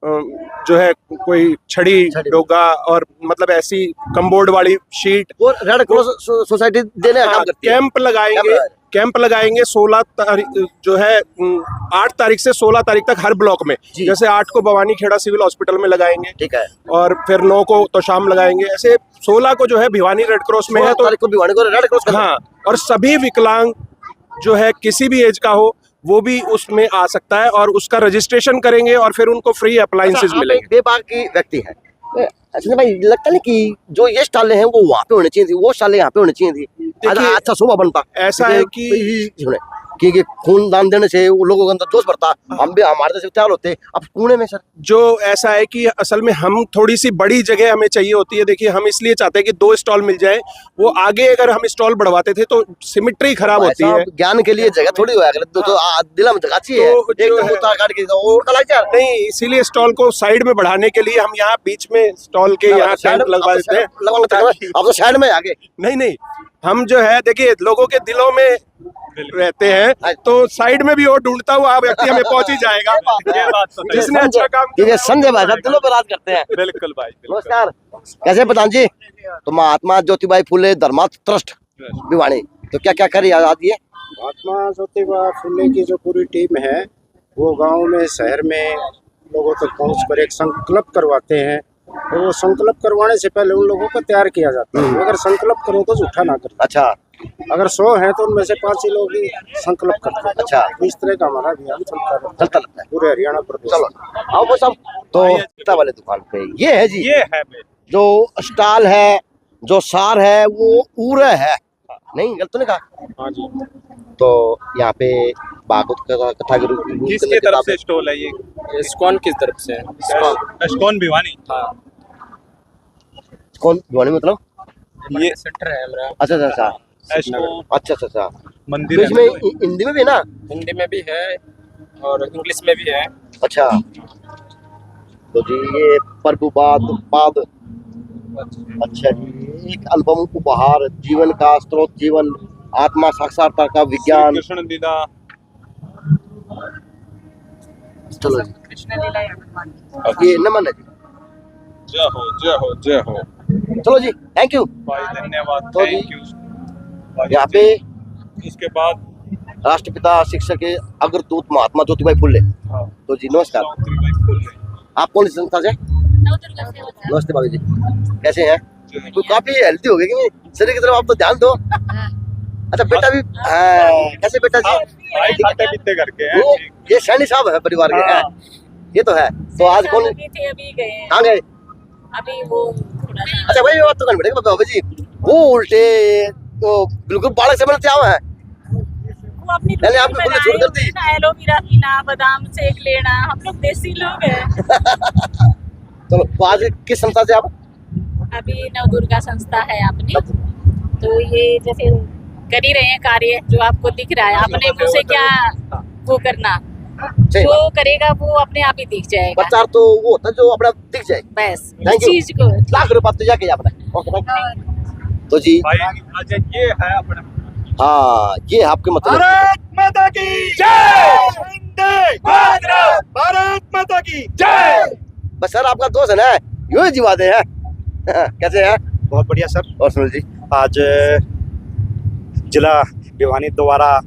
जो है कोई छड़ी डोगा और मतलब ऐसी कम्बोर्ड वाली शीट वो रेड क्रॉस सोसाइटी देने का काम करती है। कैंप लगाएंगे 16 तारीख जो है 8 तारीख से 16 तारीख तक हर ब्लॉक में। जैसे 8 को भवानी खेड़ा सिविल हॉस्पिटल में लगाएंगे, ठीक है, और फिर 9 को तो शाम लगाएंगे। ऐसे 16 को जो है भिवानी रेड क्रॉस में है तो भिवानी को रेड क्रॉस हाँ, और सभी विकलांग जो है किसी भी एज का हो वो भी उसमें आ सकता है और उसका रजिस्ट्रेशन करेंगे और फिर उनको फ्री अप्लायंसेस मिलेंगे। बेबाकी व्यक्ति है अच्छा भाई, लगता नहीं कि जो ये स्टॉलें हैं वो वहाँ पे होनी चाहिए थी, वो स्टॉलें यहाँ पे होनी चाहिए थी, अच्छा शोभा बनता। ऐसा है कि खून देने से वो लोगों के अंदर जोश बढ़ता, हम भी हमारे जैसे तैयार होते। अब पुणे में सर जो ऐसा है कि असल में हम थोड़ी सी बड़ी जगह हमें चाहिए होती है। देखिए हम इसलिए चाहते हैं कि 2 स्टॉल मिल जाए, वो आगे अगर हम स्टॉल बढ़वाते थे तो सिमेट्री खराब होती है। ज्ञान के लिए जगह थोड़ी हुआ दिला में नहीं, इसीलिए स्टॉल को साइड में बढ़ाने के लिए हम यहाँ बीच में स्टॉल के यहाँ कैंप लगवा देते हैं। अब तो साइड में आगे नहीं, हम जो है देखिए लोगों के दिलों में रहते हैं तो साइड में भी वो ढूंढता हुआ व्यक्ति हमें पहुंच ही जाएगा जिसने अच्छा काम किया। संजय भाई साहब दिलों पर राज करते हैं। बिल्कुल भाई। नमस्कार, कैसे प्रधान जी? तो महात्मा ज्योतिबाई फुले धर्मार्थ ट्रस्ट भिवानी तो क्या करी आज ये? महात्मा ज्योतिबा फुले की जो पूरी टीम है वो गांव में शहर में लोगों तक पहुंचकर एक संकल्प करवाते हैं। तो वो संकल्प करवाने से पहले उन लोगों को तैयार किया जाता है। अगर संकल्प करो तो झूठा ना करो। अच्छा, अगर 100 है तो उनमें से 5 ही लोग ही संकल्प करते हैं। अच्छा, इस तरह का हमारा अभियान चलता रहता है पूरे हरियाणा प्रदेश। चलो आओ वो सब तो गीता वाले दुकान पे ये है जी, ये है जो स्टॉल है, जो सार है वो उरे है, नहीं गलत नहीं कहा? हाँ जी। तो यहाँ पे भागवत कथा गुरु किसकी तरफ से स्टॉल है ये? इस्कॉन की तरफ से। इस्कॉन भिवानी। हाँ, कौन भिवानी मतलब? ये सेंटर है हमारा। अच्छा अच्छा अच्छा अच्छा अच्छा अच्छा मंदिर तो इसमें हिंदी में भी है ना? हिंदी में भी है और इंग्लिश में भी है। अच्छा तो जी ये प्रभुपाद अच्छा जी, एक एल्बम उपहार, जीवन का स्रोत, जीवन आत्मा साक्षात्कार का विज्ञान। कृष्ण लीला। चलो कृष्ण लीला ये नमन है जी। जय हो जय हो जय हो। चलो जी थैंक यू भाई धन्यवाद, तो थैंक यू। यहाँ पे उसके बाद राष्ट्रपिता शिक्षक के अग्रदूत महात्मा ज्योतिबाई फुले। तो जी नमस्कार, आप कौन सी संस्था से? नमस्ते भाभी जी, कैसे हैं? तो काफी हेल्थी हो गए कि शरीर की तरफ आप तो ध्यान दो। अच्छा बेटा भी कैसे बेटा जी? खाते पीते करके हैं। ये सैनी साहब है परिवार के हैं, ये तो है। तो आज कौन अभी गए कहाँ गए? अभी वो अच्छा भाई बात तो करनी पड़ेगी भाभी जी, वो उल्टे तो बिल्कुल बालक से बनते आए हैं। वो अपनी मैंने आपको खुले छोड़ कर दी। एलोवेरा पीना, बादाम शेक लेना, हम लोग देसी लोग हैं। चलो तो आज किस संस्था से आप? अभी नवदुर्गा संस्था है अपनी, तो ये जैसे कर ही रहे हैं कार्य जो आपको दिख रहा है। अपने मुँह से क्या वो करना, जो करेगा वो अपने आप ही दिख जाएगा। प्रचार तो वो होता है जो अपना दिख जाए बस थैंक यू चीज को लाख रुपए तो जाके आपने ओके थैंक। तो जी अच्छा ये है अपना, हाँ ये आपके मतलब भारत माता की जय, वंदे मातरम, भारत माता की जय। बस सर आपका दोस्त है ना, यूं ही जिवादे हैं। कैसे हैं? बहुत बढ़िया सर। और सुनील जी आज जिला भिवानी द्वारा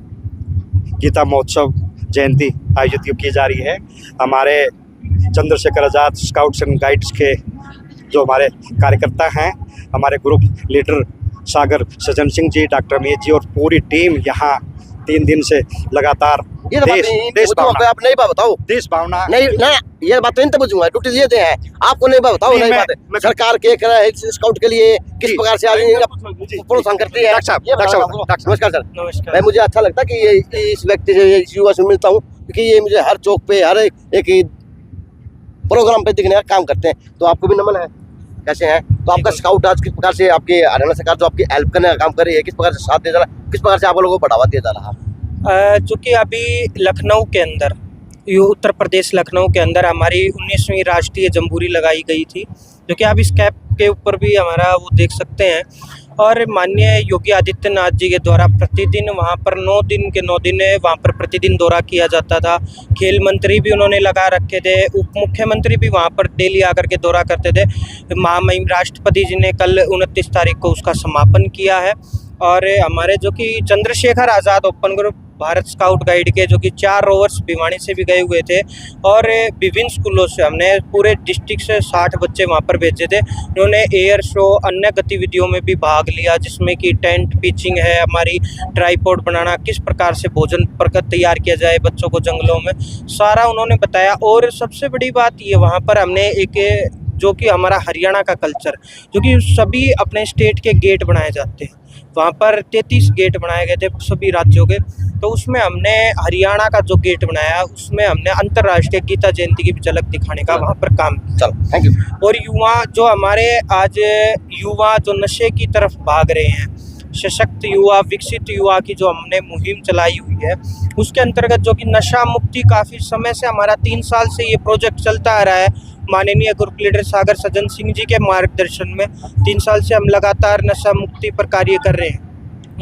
गीता महोत्सव जयंती आयोजित की जा रही है। हमारे Chandrashekhar Azad scouts and guides के जो हमारे कार्यकर्ता हैं, हमारे ग्रुप लीडर सागर सज्जन सिंह जी, डॉक्टर मीत जी और पूरी टीम यहाँ 3 दिन से लगातार ये तो देश भावना आप नहीं बात बताओ, देश भावना नहीं नहीं ये बात तो इन तक पूछूंगा, ड्यूटी ये दे हैं आपको नहीं बात बताओ। नहीं बात है सरकार के स्काउट के लिए किस प्रकार से आज प्रोत्साहन करती है। नमस्कार सर। भाई मुझे अच्छा लगता है कि ये इस व्यक्ति से, इस युवा से मिलता हूँ, क्योंकि ये मुझे हर चौक पे हर एक प्रोग्राम पे दिखने का काम करते हैं। तो आपको भी नमन है, कैसे हैं? तो आपका स्काउट आज किस प्रकार से आपके हरियाणा सरकार जो आपकी हेल्प करने का काम कर रही है, किस प्रकार से साथ दे जा रहा है, किस प्रकार से आप लोगों को बढ़ावा दिया जा रहा है? चूँकि अभी लखनऊ के अंदर, उत्तर प्रदेश लखनऊ के अंदर हमारी 19वीं राष्ट्रीय जम्बूरी लगाई गई थी, जो कि आप इस कैप के ऊपर भी हमारा वो देख सकते हैं। और माननीय योगी आदित्यनाथ जी के द्वारा प्रतिदिन वहाँ पर 9 दिन के 9 दिन वहाँ पर प्रतिदिन दौरा किया जाता था। खेल मंत्री भी उन्होंने लगा रखे थे, उप मुख्यमंत्री भी वहाँ पर डेली आकर के दौरा करते थे। महामहिम राष्ट्रपति जी ने कल 29 तारीख को उसका समापन किया है। और हमारे जो कि Chandrashekhar Azad open group Bharat scout guide के जो कि 4 रोवर्स भिवानी से भी गए हुए थे, और विभिन्न स्कूलों से हमने पूरे डिस्ट्रिक्ट से 60 बच्चे वहाँ पर भेजे थे। उन्होंने एयर शो, अन्य गतिविधियों में भी भाग लिया, जिसमें कि टेंट पिचिंग है, हमारी ट्राईपोड बनाना, किस प्रकार से भोजन प्रकट तैयार किया जाए बच्चों को जंगलों में, सारा उन्होंने बताया। और सबसे बड़ी बात ये, वहाँ पर हमने एक जो कि हमारा हरियाणा का कल्चर, जो कि सभी अपने स्टेट के गेट बनाए जाते हैं, वहाँ पर 33 गेट बनाए गए थे सभी राज्यों के, तो उसमें हमने हरियाणा का जो गेट बनाया उसमें हमने अंतर्राष्ट्रीय गीता जयंती की झलक दिखाने का वहाँ पर काम चलो थैंक यू। और युवा जो हमारे आज युवा जो नशे की तरफ भाग रहे हैं, सशक्त युवा, विकसित युवा की जो हमने मुहिम चलाई हुई है, उसके अंतर्गत जो कि नशा मुक्ति काफ़ी समय से हमारा 3 साल से ये प्रोजेक्ट चलता आ रहा है। माननीय ग्रुप लीडर सागर सज्जन सिंह जी के मार्गदर्शन में 3 साल से हम लगातार नशा मुक्ति पर कार्य कर रहे हैं।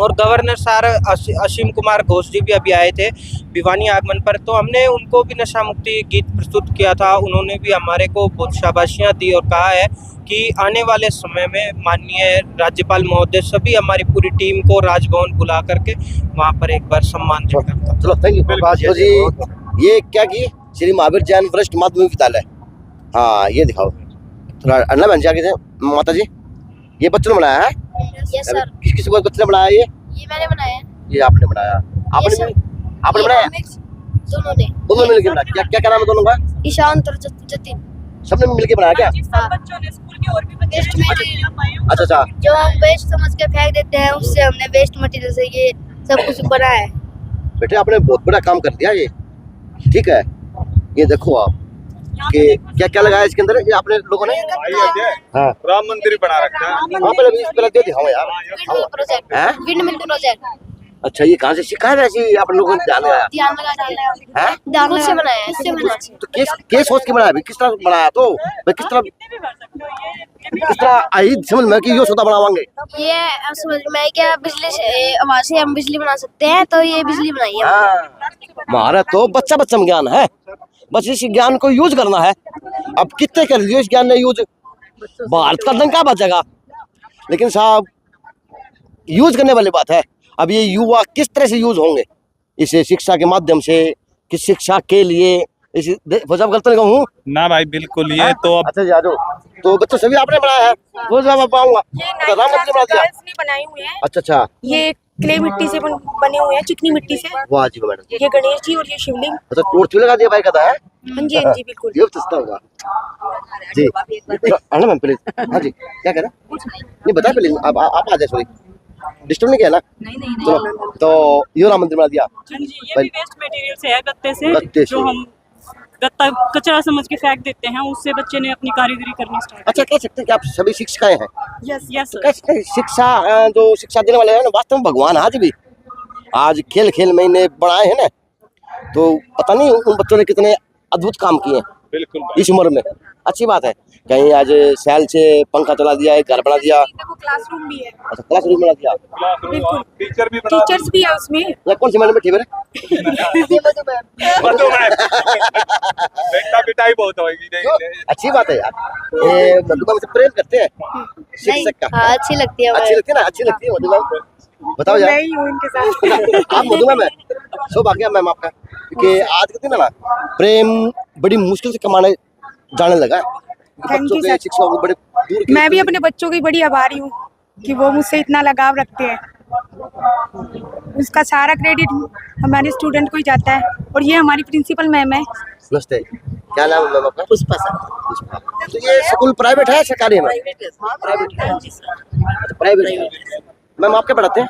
और गवर्नर सर असीम कुमार घोष जी भी अभी आए थे भिवानी आगमन पर, तो हमने उनको भी नशा मुक्ति गीत प्रस्तुत किया था। उन्होंने भी हमारे को बहुत शाबाशियाँ दी और कहा है कि आने वाले समय में माननीय राज्यपाल महोदय सभी हमारी पूरी टीम को राजभवन बुला करके वहाँ पर एक बार सम्मान देगा। चलो थैंक यू। तो जी ये क्या की श्री महावीर जैन वरिष्ठ माध्यमिक विद्यालय, हाँ ये दिखाओ अन्ना बहन जी आगे थे। माता जी ये बच्चों ने बनाया है? Yes sir. किस बच्चे ने बनाया ये मैंने बनाया। ये आपने बनाया? आपने बनाया? दोनों मिलकर बनाया। क्या नाम है दोनों का? ईशान और जतिन। सबने मिलकर बनाया क्या? सब बच्चों ने स्कूल के और भी वेस्ट मटेरियल, अच्छा अच्छा, जो हम वेस्ट समझ के फेंक देते हैं, उससे हमने वेस्ट मटेरियल से ये सब कुछ बनाया है। बेटे आपने बहुत बड़ा काम कर दिया ये, ठीक है। ये देखो आप कि क्या क्या लगाया इसके अंदर, ये आपने लोगों ने? हाँ, राम मंदिर बना रखा है। हाँ, पहले दिखाओ यार। प्रोजेक्ट हैं? विंडमिल प्रोजेक्ट अच्छा, ये कहाँ से सीखा है ऐसी आप लोगों ने ध्यान लगाया? ध्यान लगा हैं? खुद से बनाया है, इससे बनाया है। तो केस सोच के बनाया भाई, किस तरह बनाया? तो भाई किस तरह आई समझ में कि ये सौदा बनावांगे? ये अब समझ में आया क्या बिजली से आवाज से हम बिजली बना सकते हैं, तो ये बिजली बनाई है। हमारा तो बच्चा बच्चा में ज्ञान है, बस इस ज्ञान को यूज करना है। अब कितने कर लियो इस ज्ञान ने यूज, भारत का डंका बचेगा। लेकिन साहब यूज करने वाली बात है, अब ये युवा किस तरह से यूज होंगे इसे शिक्षा के माध्यम से, कि शिक्षा के लिए इस जब गलत नहीं कहूँ ना भाई, बिल्कुल ये तो अब अच्छा जादो तो बच्चों सभी आपने बनाया है, वो जब पाऊंगा राम मंदिर बना दिया। बनाए हुए हैं। अच्छा, ये क्ले मिट्टी से बने हुए हैं, चिकनी मिट्टी से। वाह जी मैडम। ये गणेश जी और ये शिवलिंग। अच्छा, टोर्च भी लगा दिया भाई का है? हाँ जी, हाँ जी, बिल्कुल। ये तो सस्ता होगा जी। आना मैम प्लीज। हाँ जी, क्या कह रहा? नहीं बताए प्लीज, आप आ जाए, सॉरी डिस्टर्ब नहीं किया ना? नहीं। तो ये राम मंदिर बना दिया। ये भी वेस्ट मटेरियल से है, गत्ते से जो हम गत्ता कचरा समझ के फेंक देते हैं, उससे बच्चे ने अपनी कारीगरी करनी स्टार्ट। अच्छा, कह सकते हैं कि आप सभी शिक्षिकाएं हैं? यस यस तो शिक्षा जो शिक्षा देने वाले हैं ना, वास्तव में भगवान आज भी आज खेल खेल में इन्हें बनाए हैं ना, तो पता नहीं उन बच्चों ने कितने अद्भुत काम किए बिल्कुल इस उम्र में। अच्छी बात है, कहीं आज सेल से पंखा चला दिया, एक घर बना दिया। क्लासरूम भी है। अच्छा, क्लासरूम बना दिया, बिल्कुल। टीचर भी टीचर्स भी है उसमें। या कौन सी मैडम बैठी है? बेटा पिटाई बहुत होगी। अच्छी बात है यार, ये मधुबन से प्रेम करते हैं शिक्षक का। हाँ, अच्छी लगती है। अच्छी लगती है ना, अच्छी लगती है मधुबन। बताओ यार, मैं ही हूँ इनके साथ। आप मधुबन में सौभाग्य मैम आपका, क्योंकि आज के दिन है ना प्रेम बड़ी मुश्किल से कमाने जाने लगा है। बच्चों के शिक्षा को बड़े दूर मैं भी अपने बच्चों की बड़ी आभारी हूँ कि वो मुझसे इतना लगाव रखते हैं। उसका सारा क्रेडिट हमारे स्टूडेंट को ही जाता है। और ये हमारी प्रिंसिपल मैम है। नमस्ते, क्या नाम है मैम आपका? पुष्पा सर। तो ये स्कूल प्राइवेट है सरकारी है? प्राइवेट है। अच्छा, प्राइवेट है। मैम आप क्या पढ़ाते हैं?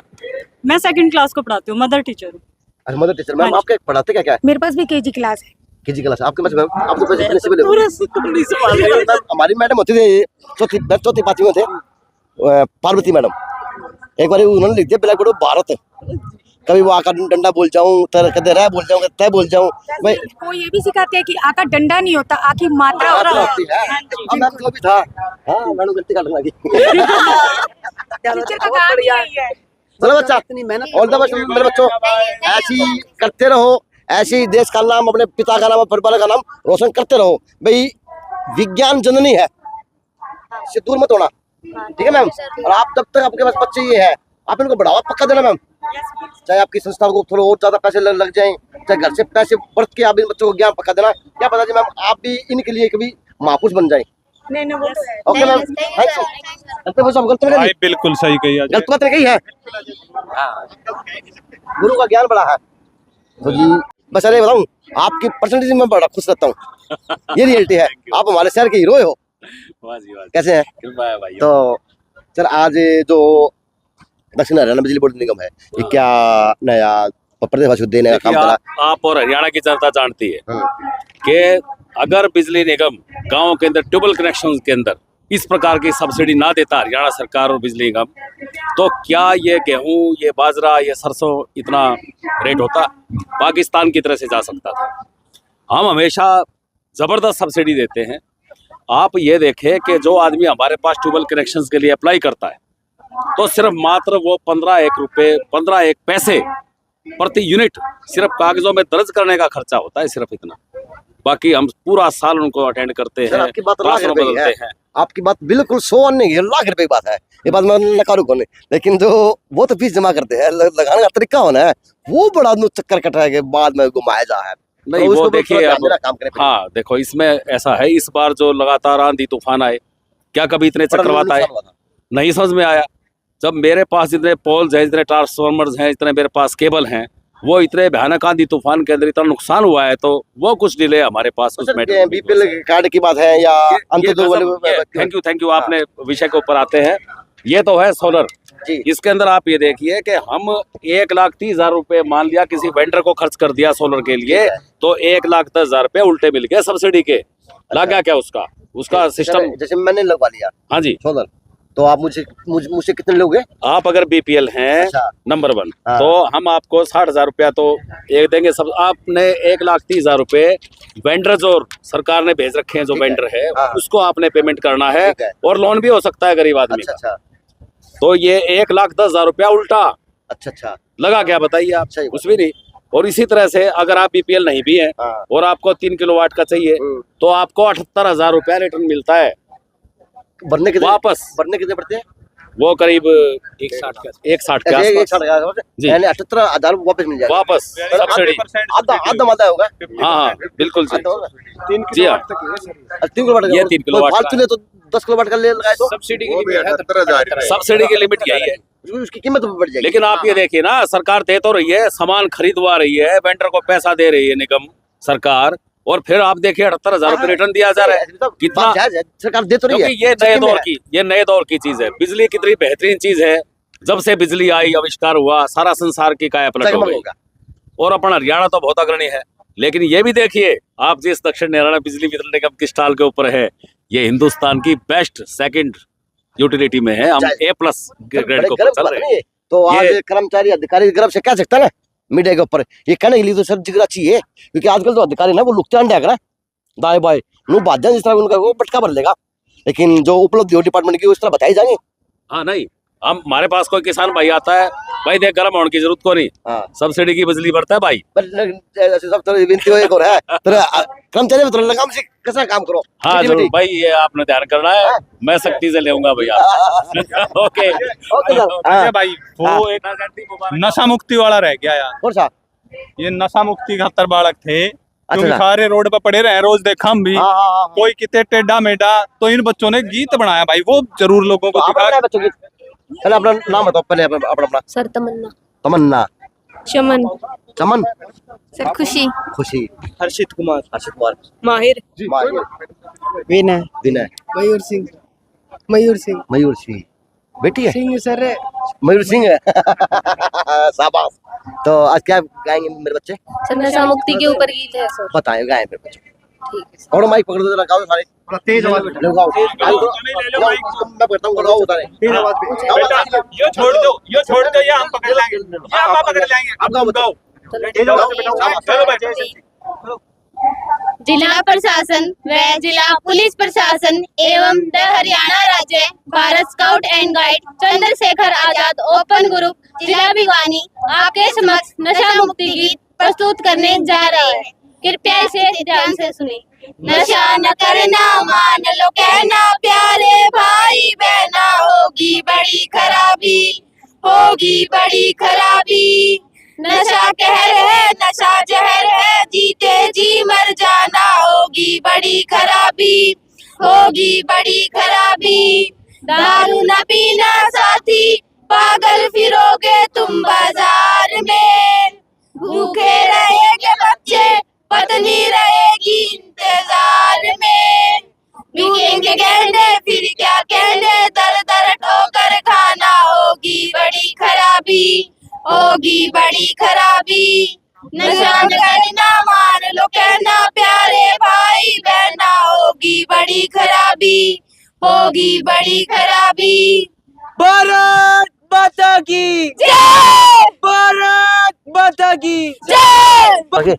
मैं सेकंड क्लास को पढ़ाती हूँ, मदर टीचर हूँ। अरे मदर टीचर। मैम आप क्या पढ़ाते क्या है? मेरे पास भी केजी क्लास है। केजी क्लास आपके पास? मैम आप तो प्रिंसिपल हो। हमारी मैडम होती थी चौथी पांचवी में थे, पार्वती मैडम। एक बार उन्होंने लिख दिया ब्लैक बोर्ड भारत, कभी वो आका डंडा बोल जाऊं, कदे रह बोल जाऊं, तय बोल जाऊं। भाई वो ये भी सिखाते हैं कि आका डंडा नहीं होता, आकी मात्रा होती है। अब मैम तो भी था। हाँ, मैडम गलती कर लगी। टीचर का काम ही यही है। चलो बच्चा, ऑल द बेस्ट मेरे बच्चों, ऐसी करते रहो, ऐसे ही देश का नाम, अपने पिता का नाम और परिवार का नाम रोशन करते रहो। भाई विज्ञान जननी है, इससे दूर मत होना, ठीक है मैम? और आप जब तक आपके पास बच्चे ये है, आप इनको बढ़ावा पक्का देना मैम। चाहे आपकी संस्था को थोड़ा और ज्यादा पैसे लग जाएं, चाहे घर से पैसे बढ़ के आप इन बच्चों को ज्ञान पक्का देना। क्या पता जी मैम, आप भी इनके लिए कभी महापुरुष बन जाए। नहीं वो तो है। ओके मैम, भाई बिल्कुल सही कही है, गलत बात नहीं कही है। गुरु का ज्ञान बड़ा है तो जी। बस अरे बताऊं, आपकी परसेंटेज में बड़ा खुश रहता हूँ, ये रियलिटी है। आप हमारे शहर के हीरो हो। कैसे हैं? कृपा है भाई। तो सर, आज जो दक्षिण हरियाणा बिजली बोर्ड निगम है, ये क्या नया प्रदेश देने का काम करा? आप और हरियाणा की जनता जानती है कि अगर बिजली निगम गाँव के अंदर ट्यूबवेल कनेक्शन के अंदर इस प्रकार की सब्सिडी ना देता हरियाणा सरकार और बिजली निगम, तो क्या ये गेहूं, ये बाजरा, ये सरसों इतना रेट होता? पाकिस्तान की तरह से जा सकता था। हम हमेशा ज़बरदस्त सब्सिडी देते हैं। आप ये देखें कि जो आदमी हमारे पास ट्यूबवेल कनेक्शंस के लिए अप्लाई करता है, तो सिर्फ मात्र वो 15 पैसे प्रति यूनिट सिर्फ कागजों में दर्ज करने का खर्चा होता है, सिर्फ इतना। बाकी हम पूरा साल उनको अटेंड करते हैं, आपकी बात क्लासरूम बदलते हैं। आपकी बात बिल्कुल 100 नहीं, लाख रुपए की बात है। ये बात मैं नकारू कौन नहीं, लेकिन जो वो तो फीस जमा करते हैं, लगाने का तरीका होना है, वो बड़ा चक्कर कटा के बाद में घुमाया जा है। नहीं वो देखिए हाँ देखो, इसमें ऐसा है, इस बार जो लगातार आंधी तूफान आए, क्या कभी इतने चक्रवात आए? नहीं समझ में आया। जब मेरे पास इतने पोल्स हैं, इतने ट्रांसफार्मर्स हैं, इतने मेरे पास केबल हैं, वो इतने भयानक आंधी तूफान के अंदर इतना नुकसान हुआ है, तो वो कुछ डिले हमारे पास उसमें। बीपीएल कार्ड की बात है या थैंक यू आपने विषय के ऊपर आते हैं। ये तो है सोलर। इसके अंदर आप ये देखिए कि हम 1,30,000 रुपए मान लिया किसी वेंडर को खर्च कर दिया सोलर के लिए, तो 1,10,000 रुपए उल्टे मिल गए सब्सिडी के। लग गया क्या उसका उसका सिस्टम। जैसे मैंने लगवा लिया, हाँ जी सोलर, तो आप मुझसे कितने लोगे? आप अगर बीपीएल हैं नंबर 1 तो हम आपको 60,000 रुपया तो एक देंगे सब। आपने 1,30,000 रुपए वेंडर जो सरकार ने भेज रखे हैं, जो वेंडर है उसको आपने पेमेंट करना है, और लोन भी हो सकता है गरीब आदमी का। तो ये 1,10,000 रुपया उल्टा लगा क्या बताइए आप, कुछ भी नहीं। और इसी तरह से अगर आप बीपीएल नहीं भी हैं और आपको 3 किलोवाट का चाहिए तो आपको 78,000 रुपया रिटर्न मिलता है भरने के वापस। भरने कितने पड़ते हैं? वो करीब 160 के आसपास जी, 78,000 वापस मिल जाएगा वापस सब्सिडी आधा होगा। हाँ बिल्कुल जी, 3 किलोवाट ये 3 किलोवाट फालतू ले तो 10 किलोवाट का ले लगाए तो सब्सिडी की लिमिट यही है, उसकी कीमत बढ़ जाएगी। लेकिन आप ये देखिए ना, सरकार दे तो रही है, सामान खरीदवा रही है, वेंडर को पैसा दे रही है निगम सरकार, और फिर आप देखिए 78,000 रुपए रिटर्न दिया जा रहा है। कितना सरकार दे तो रही है। ये नए दौर की चीज है। बिजली कितनी बेहतरीन चीज है, जब से बिजली आई आविष्कार हुआ सारा संसार की काया पलट हो गई। और अपना हरियाणा तो बहुत अग्रणी है, लेकिन ये भी देखिए आप जिस दक्षिण हरियाणा बिजली वितरण निगम की स्टॉल के ऊपर है, ये हिंदुस्तान की बेस्ट सेकंड यूटिलिटी में है। हम A+ ग्रेड को चल रहे हैं। तो आज कर्मचारी अधिकारी गर्व से कह सकता है ना मीडिया के ऊपर, ये कहने के लिए तो सर जिगरा चाहिए, क्योंकि आजकल तो अधिकारी ना वो लुकते अंडे कर दाएं बाएं नु बाध्य जिस तरह उनका वो पटका भर लेगा, लेकिन जो उपलब्धि हो डिपार्टमेंट की उस तरह बताई जाएंगे। हाँ नहीं, हम हमारे पास कोई किसान भाई आता है, भाई देख गर्म होने की जरूरत को नहीं, सब्सिडी की बिजली बढ़ता है भाई। सब तरह विनती हो एक और है कर्मचारी में थोड़ा लगाम से कैसा काम करो। हाँ जरूर भाई, ये आपने ध्यान करना है, मैं सख्ती से लेऊंगा भैया। ओके भाई, वो एक नशा मुक्ति वाला रह गया यार। कौन सा? ये नशा मुक्ति 71 बालक थे, क्योंकि सारे रोड पर पड़े रहे, रोज देखा हम भी, कोई कितने टेढ़ा मेढ़ा, तो इन बच्चों ने गीत बनाया भाई, वो जरूर लोगों को दिखा। चलो अपना नाम बताओ पहले, अपना सर तमन्ना, तमन्ना, चमन, चमन, सर खुशी, खुशी, हर्षित कुमार, माहिर, विनय, विनय, मयूर सिंह, मयूर सिंह, मयूर सिंह बेटी है, सिंह सर है, मयूर सिंह है। शाबाश। तो आज क्या गाएंगे मेरे बच्चे? सर नशा मुक्ति के ऊपर गीत है सर। बताएं गाएं मेरे बच्चे। और माइक पकड़ दो जरा, गाओ सारे तेज आवाज में लगाओ। मैं पकड़ता हूं, गाओ उतारे तेज आवाज में। ये छोड़ दो ये हम पकड़ लेंगे, ये हम पकड़ लेंगे। अब गाओ तेज आवाज में बताओ। चलो भाई। जिला प्रशासन व जिला पुलिस प्रशासन एवं द हरियाणा राज्य Bharat scout and guide Chandrashekhar Azad open group जिला भिवानी आपके समक्ष नशा मुक्ति गीत प्रस्तुत करने जा रहे हैं। कृपया इसे ध्यान से सुनिए। नशा न करना मान लो कहना प्यारे भाई बहना, होगी बड़ी खराबी, होगी बड़ी खराबी। नशा कहर है नशा जहर है, जीते जी मर जाना, होगी बड़ी खराबी, होगी बड़ी खराबी। दारू न पीना साथी, पागल फिरोगे तुम बाजार में, भूखे रहेंगे बच्चे, पत्नी रहेगी इंतजार में। बिकेंगे गहने फिर क्या कहने, दर दर ठोकर खाना, होगी बड़ी खराबी, होगी बड़ी खराबी। नशा न करना मान लो कहना प्यारे भाई बहना, होगी बड़ी खराबी, होगी बड़ी खराबी। भारत माता की जय, भारत माता की जय।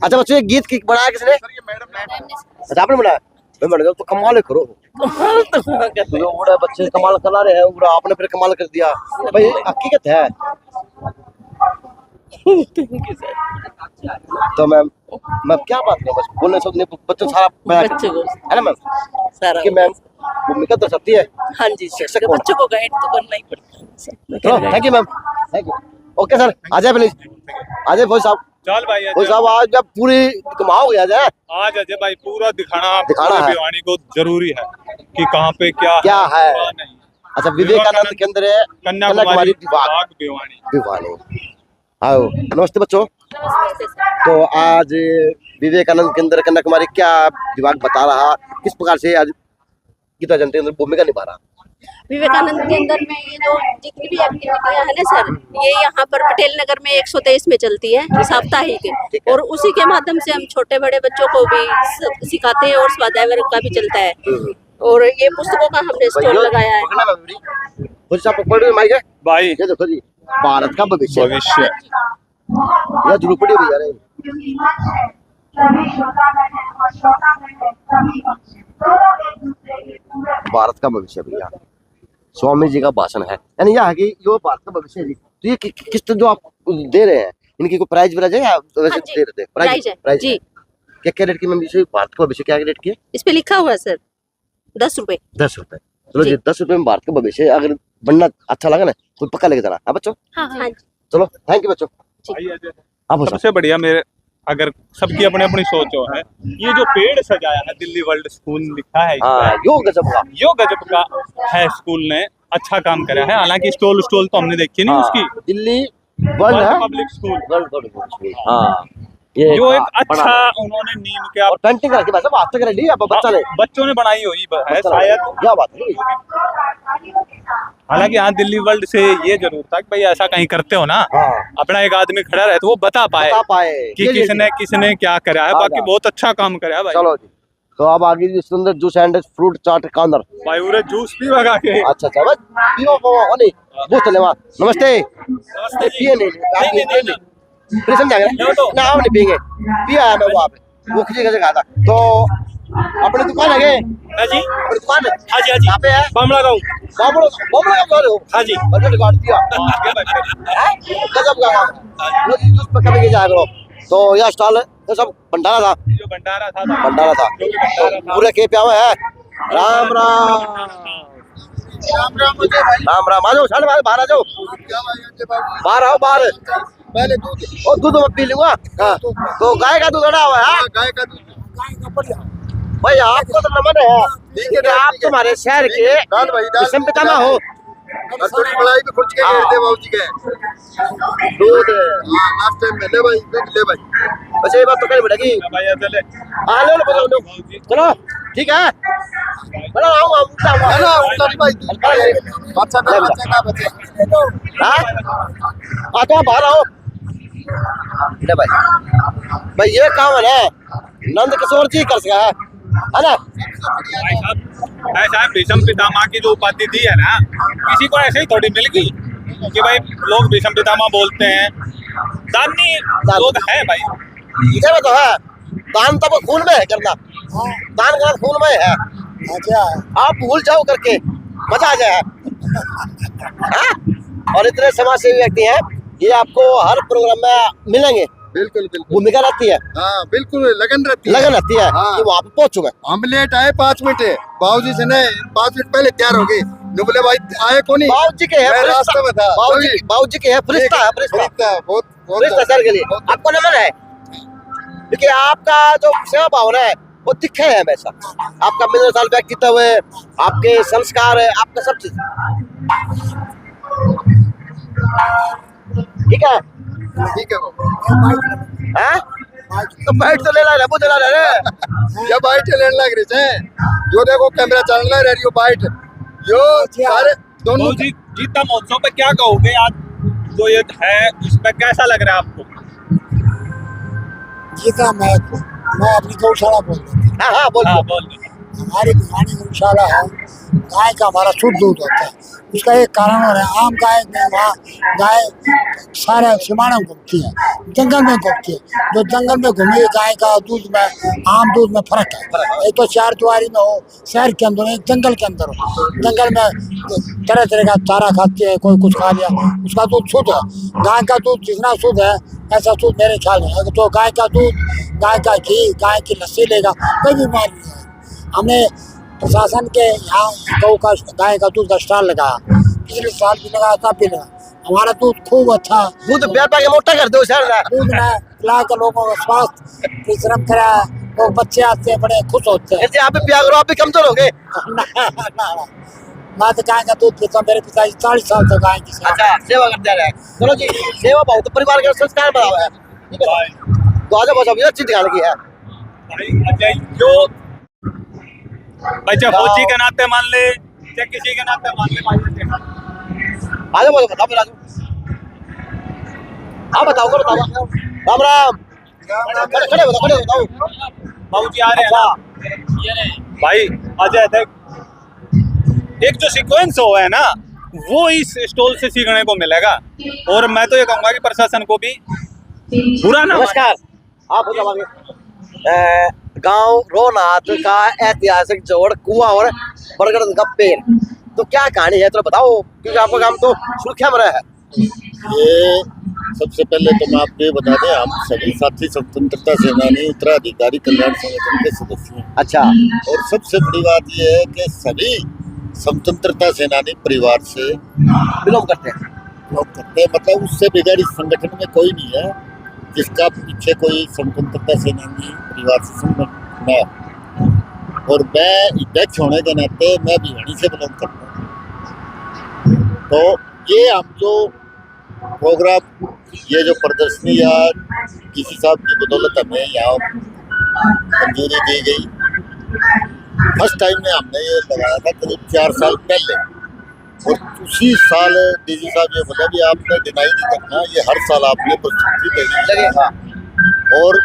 अच्छा बच्चों, ये गीत की बनाया किसने? अच्छा आपने बनाया? मैं बन गया तो कमाल करो। जो बड़ा बच्चे कमाल करा रहे हैं, पूरा आपने फिर कमाल कर दिया भाई, हकीकत है। तो मैम क्या बात करूं, बस बोलने सब बच्चों सारा बच्चों को है ना मैम सारा कि मैम भूमिका तो सकती है। हाँ जी सर, बच्चों को गाइड तो करना ही पड़ता है। Thank you ma'am, thank you. Okay sir, आ जाए प्लीज, आ जाए भाई साहब। चल भाई, भाई साहब आज जब पूरी कमाओगे आज अजय भाई, पूरा दिखाना है भिवानी को जरूरी है कि कहाँ पे क्या है। अच्छा, विवेकानंद केंद्र है कन्याकुमारी विभाग भिवानी। आओ, नमस्ते बच्चों। तो आज विवेकानंद केंद्र कन्याकुमारी क्या विभाग बता रहा, किस प्रकार से आज गीता जयंती भूमिका निभा रहा? विवेकानंद के अंदर में ये जो जितनी भी एक्टिविटियां है ना सर, ये यहाँ पर पटेल नगर में 123 में चलती है साप्ताहिक, और उसी के माध्यम से हम छोटे बड़े बच्चों को भी सिखाते हैं और स्वाध्याय वर्ग का भी चलता है। और ये पुस्तकों का हमने स्टॉल लगाया है। भाई ये देखो जी, भारत का भविष्य यह झुरपड़ी भैया रे, भारत का भविष्य भैया, स्वामी जी का भाषण है, यानी यह है कि यो भारत का भविष्य है जी। तो ये किस्त जो आप दे रहे हैं, इनकी कोई प्राइज है या वैसे दे रहे थे? प्राइज जी। क्या रेट की मैम? भारत का भविष्य क्या रेट की है? इस पे लिखा हुआ है सर 10 रुपए। 10 रुपए। चलो जी, 10 रुपए में भारत का भविष्य अगर बनना अच्छा लगा ना, कोई पक्का लेके जाना है बच्चों। हाँ। चलो थैंक यू बच्चों। सबसे बढ़िया मेरे, अगर सबकी अपनी अपनी सोच हो है, ये जो पेड़ सजाया है दिल्ली वर्ल्ड स्कूल लिखा है, यो गजब का है। स्कूल ने अच्छा काम करा है, हालांकि स्टॉल तो हमने देखी नहीं उसकी। दिल्ली वर्ल्ड पब्लिक स्कूल, हाँ, ये जो एक अच्छा उन्होंने नीम के और पेंटिंग करके वैसे बात तो कर ली बच्चों ने बनाई हुई है शायद, क्या बात है। हालांकि यहाँ दिल्ली वर्ल्ड से ये जरूर था कि भाई ऐसा कहीं करते हो ना, अपना एक आदमी खड़ा रहे तो वो बता पाए कि किसने क्या करा है। बाकी बहुत अच्छा काम करा है भाई। चलो जी, तो अब आगे सुंदर जूस एंड फ्रूट चाट का अंदर भाई पूरे जूस भी लगा के। अच्छा बस पियो नहीं वो चले वहाँ। नमस्ते पिए नहीं फिर समझा ना, हम नहीं पियेंगे, पिया है मैं वहाँ पे, वो किसी जगह था। तो अपनी दुकान है जी, अपनी दुकान है। हाँ जी यहाँ पे है बामड़ा गाँव। हाँ जी रिकॉर्ड दिया गजब का जूस पे कभी जाया करो। तो यह स्टॉल है तो सब भंडारा था, भंडारा था तो पूरे के प्यावे है। राम राम राम राम, आ जाओ साढ़े बाहर आ जाओ, बाहर आओ बाहर। पहले दूध में पी लूंगा। तो गाय का दूध अड़ा हुआ है, गाय का दूध भाई आपको तो नमन है, आप तुम्हारे शहर के विषम पितामह हो। थोड़ी बड़ाई भी खुर्च के दे बाबूजी के दूध लास्ट टाइम ले भाई, दूध ले भाई। बस ये बात तो कल बढ़ेगी। चलो ठीक है, चलो तो बाहर आओ। भाई ये काम है ना नंद किशोर जी कर सका है ना। ऐसा भीष्म पितामह की जो उपाधि दी है ना, किसी को ऐसे ही थोड़ी मिल गई कि भाई लोग भीष्म पितामह बोलते हैं। दानी लोग है भाई, इधर में तो है दान, तब खून में है करना, दान करना खून में है। अच्छा आप भूल जाओ करके मजा आ जाए। और इतने समाज सेवी व्यक्ति हैं, ये आपको हर प्रोग्राम में मिलेंगे। बिल्कुल बिल्कुल भूमिका रहती है। हाँ बिल्कुल लगन रहती है हाँ। कि वहाँ पे पहुंचू मैं। हम लेट आए 5 मिनट, बाबूजी से ने 5 मिनट पहले तैयार हो गए। बोले भाई आए कौन? बाबूजी के है रास्ते में था, बाबूजी के है फरिश्ता है, फरिश्ता सर के लिए आपको नमन है, क्योंकि आपका जो सेवा भावना है वो दिखे है हमेशा। आपका मिलनसार व्यक्तित्व है, आपके संस्कार है, आपका सब चीज ठीक है। तो बाइट तो ले ला रहे, चला रहे ये बाइट लेने लग रही है। जो देखो कैमरा चल रहा है, रेडियो बाइट यो सारे दोनों। गीता महोत्सव पे क्या कहोगे आज जो ये है, इस पे कैसा लग रहा है आपको? गीता मैं अपनी गौशाला बोल देता हूँ। हाँ बोल। हमारी पुरानी गौशाला है, गाय का हमारा शुद्ध दूध होता है। उसका एक कारण हो रहा है, आम गाय में वहाँ गाय सारे सीमाना घूमती है, जंगल में घूमती है। जो जंगल में घूमी गाय का दूध में आम दूध में फर्क है। एक तो चार द्वारी में हो, शहर के अंदर, एक जंगल के अंदर हो। जंगल में तरह तरह का चारा खाती है, कोई कुछ खा लिया, उसका दूध शुद्ध है। गाय का दूध जितना शुद्ध है ऐसा शुद्ध मेरे ख्याल में। तो गाय का दूध, गाय का घी, गाय की लस्सी लेगा, कोई बीमारी नहीं है। हमने प्रशासन के यहाँ गौ का गाय का दूध का स्टॉल लगाया, पिछले साल भी लगाया, तब भी लगा। हमारा दूध खूब अच्छा, दूध व्यापार के मोटा कर दो दूध में पिला के लोगों का स्वास्थ्य परिश्रम करा, लोग बच्चे आते हैं बड़े खुश होते हैं। आप भी पिया करो, आप भी कमजोर हो गए। मैं तो गाय का दूध पीता हूँ, मेरे पिताजी 40 साल तक गाय की सेवा करते रहे। चलो जी, सेवा बहुत परिवार का संस्कार बना हुआ है, ठीक है। तो आजा बहुत अच्छी दिखाने की है जो बच्चा फौजी के नाते मान ले किसी के नाते मान ले भाई। आ जाओ बताओ फिर, आ जाओ। हाँ बताओ करो, बताओ। राम राम। खड़े बताओ। बाबू जी आ रहे हैं ना भाई। अजय देख, एक जो सीक्वेंस हुआ है ना वो इस स्टॉल से सीखने को मिलेगा। और मैं तो ये कहूंगा कि प्रशासन को भी बुरा ना। नमस्कार, आप हो जाओगे। गांव रोनाथ का ऐतिहासिक जोड़ कुआं और बरगद का पेड़, तो क्या कहानी है तो बताओ, क्योंकि आपका काम तो सुर्खियां में रहा है। ये सबसे पहले तो मैं आपको ये बता दें, हम सभी साथी स्वतंत्रता सेनानी उत्तराधिकारी कल्याण संगठन के सदस्य हैं। अच्छा। और सबसे बड़ी बात ये है कि सभी स्वतंत्रता सेनानी परिवार से बिलोंग करते हैं। मतलब उससे बगैर इस संगठन में कोई नहीं है जिसका पीछे कोई स्वतंत्रता सेनानी परिवार से संबंध न हो। और मैं अध्यक्ष होने के नाते मैं भिवानी से बिलोंग करता हूँ। तो ये हम जो प्रोग्राम, ये जो प्रदर्शनी या किसी साहब की बदौलत हमें यहाँ मंजूरी दी गई, फर्स्ट टाइम में हमने ये लगाया था करीब 4 साल पहले। और उसी साल डीजी साहब ये बोला भी आपने डिनाई नहीं करना, ये हर साल आपने प्रस्तुति देनी लगेगा और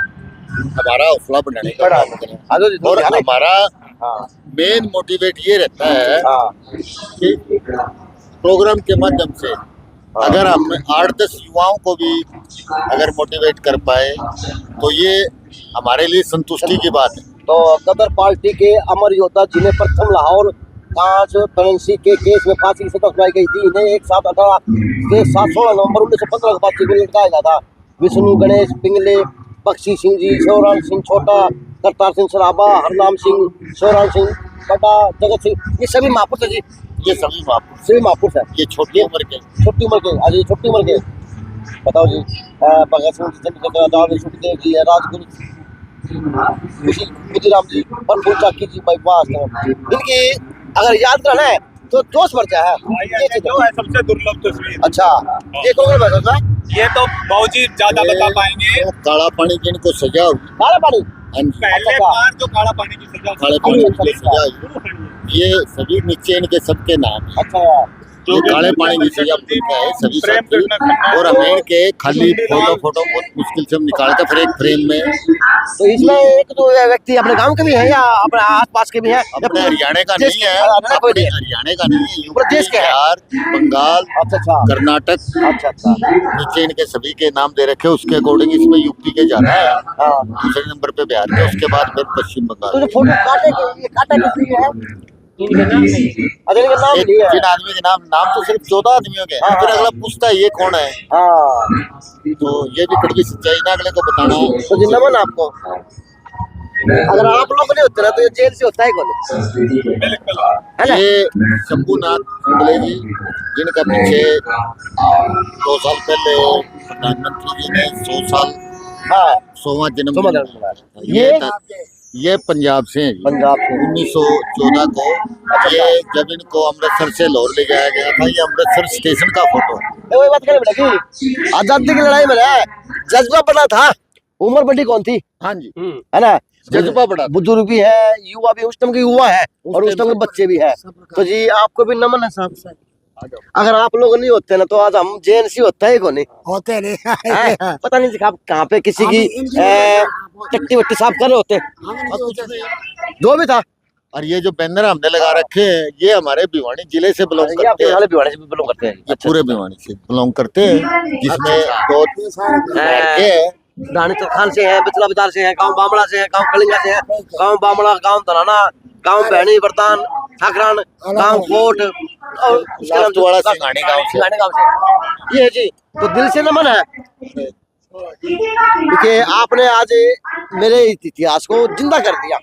हमारा हौसला बढ़ाने का काम करें। और हमारा मेन मोटिवेट ये रहता है कि प्रोग्राम के माध्यम से अगर हम 8-10 युवाओं को भी अगर मोटिवेट कर पाए तो ये हमारे लिए संतुष्टि की बात है। तो गदर पार्टी के अमर योद्धा जिन्हें प्रथम लाहौर कांच करेंसी के केस में फांसी की सजा सुनाई गई थी, इन्हें 1/7/18 के 16 नवंबर 1915 को फांसी को लटकाया गया था। विष्णु गणेश पिंगले, बख्शी सिंह जी, शिवराम सिंह छोटा, करतार सिंह सराबा, हरनाम सिंह, शिवराम सिंह बड़ा, जगत सिंह, ये सभी महापुरुष है जी। ये सभी महापुरुष है। ये छोटी उम्र के छोटी उम्र के बताओ जी। भगत सिंह, चंद्रशेखर, सुखदेव जी, राजगुरु खुदीराम जी, भरपूर चाकी जी, इनकी अगर याद करना है तो जोश बढ़ता है। ये जो है सबसे दुर्लभ तस्वीर। अच्छा, ये कौन सा? ये तो बाबूजी ज्यादा बता पाएंगे। काला पानी की इनको सजा हुई। काला पानी? पहले बार जो काला पानी की सजा, काले पानी की सजा हुई, ये सभी नीचे इनके सबके नाम। अच्छा। जो काले पानी की सजा है सभी साथी, और हमें के खाली फोटो बहुत मुश्किल से हम निकाल के फिर एक फ्रेम में। तो इसमें एक तो व्यक्ति अपने गांव के भी है या अपने आसपास के भी है? अपने हरियाणा का नहीं है, अपने हरियाणा का नहीं है, यूपी, बिहार, बंगाल, कर्नाटक, नीचे इनके सभी के नाम दे रखे। उसके अकॉर्डिंग इसमें यूपी के जाना है, दूसरे नंबर पे बिहार के, उसके बाद फिर पश्चिम बंगाल। तो फोटो काटा किस लिए है? जिन आदमी के नाम तो सिर्फ 14 आदमियों के, फिर अगला पूछता है ये कौन है। तो ये भी कड़वी सच्चाई ना अगले को बताना। तो जी नमन आपको, अगर आप लोग नहीं होते ना तो ये जेल से होता है कौन? ये शंभूनाथ फुंगले जी, जिनका पीछे 2 साल पहले प्रधानमंत्री जी ने 100 साल 100वां जन्मदिन, ये पंजाब से हैं। पंजाब से 1914 को ये जब इनको अमृतसर से लाहौर ले जाया गया था, ये अमृतसर स्टेशन का फोटो है। वही बात करें बेटा, आजादी की लड़ाई में जज्बा बड़ा था, उम्र बड़ी कौन थी? हाँ जी, है ना, जज्बा बड़ा, बुजुर्ग भी है, युवा भी, उस टाइम के युवा है और उस टाइम के बच्चे भी है। तो जी आपको भी नमन है साहब। अगर आप लोग नहीं होते ना तो आज हम जेएनसी होता है कौन? होते नहीं। पता नहीं कहाँ पे किसी की टट्टी वट्टी साफ कर रहे होते, जो भी था। और ये जो बैनर हमने लगा रखे हैं ये हमारे भिवानी जिले से बिलोंग करते हैं। भिवानी से बिलोंग करते हैं? ये पूरे भिवानी से बिलोंग करते हैं, जिसमें 2 रानी खान से है, बिचला बाजार से है, गांव बामड़ा से है, गांव कलिंगा से है, गांव बामड़ा, गांव धराना, गांव बहनी बर्तान, ठाकरान, गांव कोट और उसके नाम सिंघानी गांव से। ये जी तो दिल से नमन है क्योंकि आपने आज मेरे इतिहास को जिंदा कर दिया,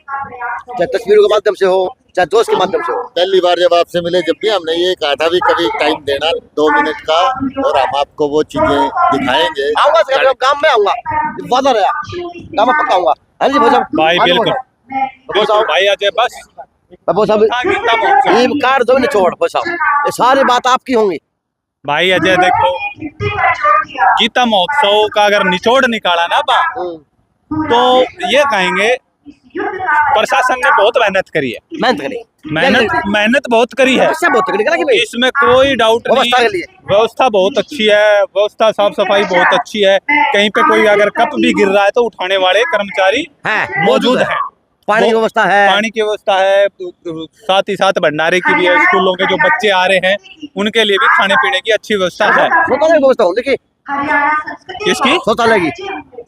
चाहे तस्वीरों के माध्यम से हो चाहे दोस्त के माध्यम से हो। पहली बार जब आपसे मिले, जब भी हमने ये कहा था भी कभी टाइम देना 2 मिनट का और हम आपको वो चीजें दिखाएंगे। आऊंगा गांव में, आऊंगा, वादा रहा, गांव में पक्का आऊंगा। हाँ जी भाई, बिल्कुल भाई। अजय बस ये कार दो निचोड़ ये सारी बात आपकी होंगी भाई। अजय देखो, गीता महोत्सव का अगर निचोड़ निकाला ना तो ये कहेंगे प्रशासन ने बहुत मेहनत करी है, मेहनत बहुत करी है, इसमें कोई डाउट नहीं। व्यवस्था बहुत अच्छी है, व्यवस्था साफ सफाई बहुत अच्छी है। कहीं पे कोई अगर कप भी गिर रहा है तो उठाने वाले कर्मचारी मौजूद हैं। पानी की व्यवस्था है, पानी की व्यवस्था है, साथ ही साथ भंडारे की भी है। स्कूलों के जो बच्चे आ रहे हैं उनके लिए भी खाने पीने की अच्छी व्यवस्था है। किसकी?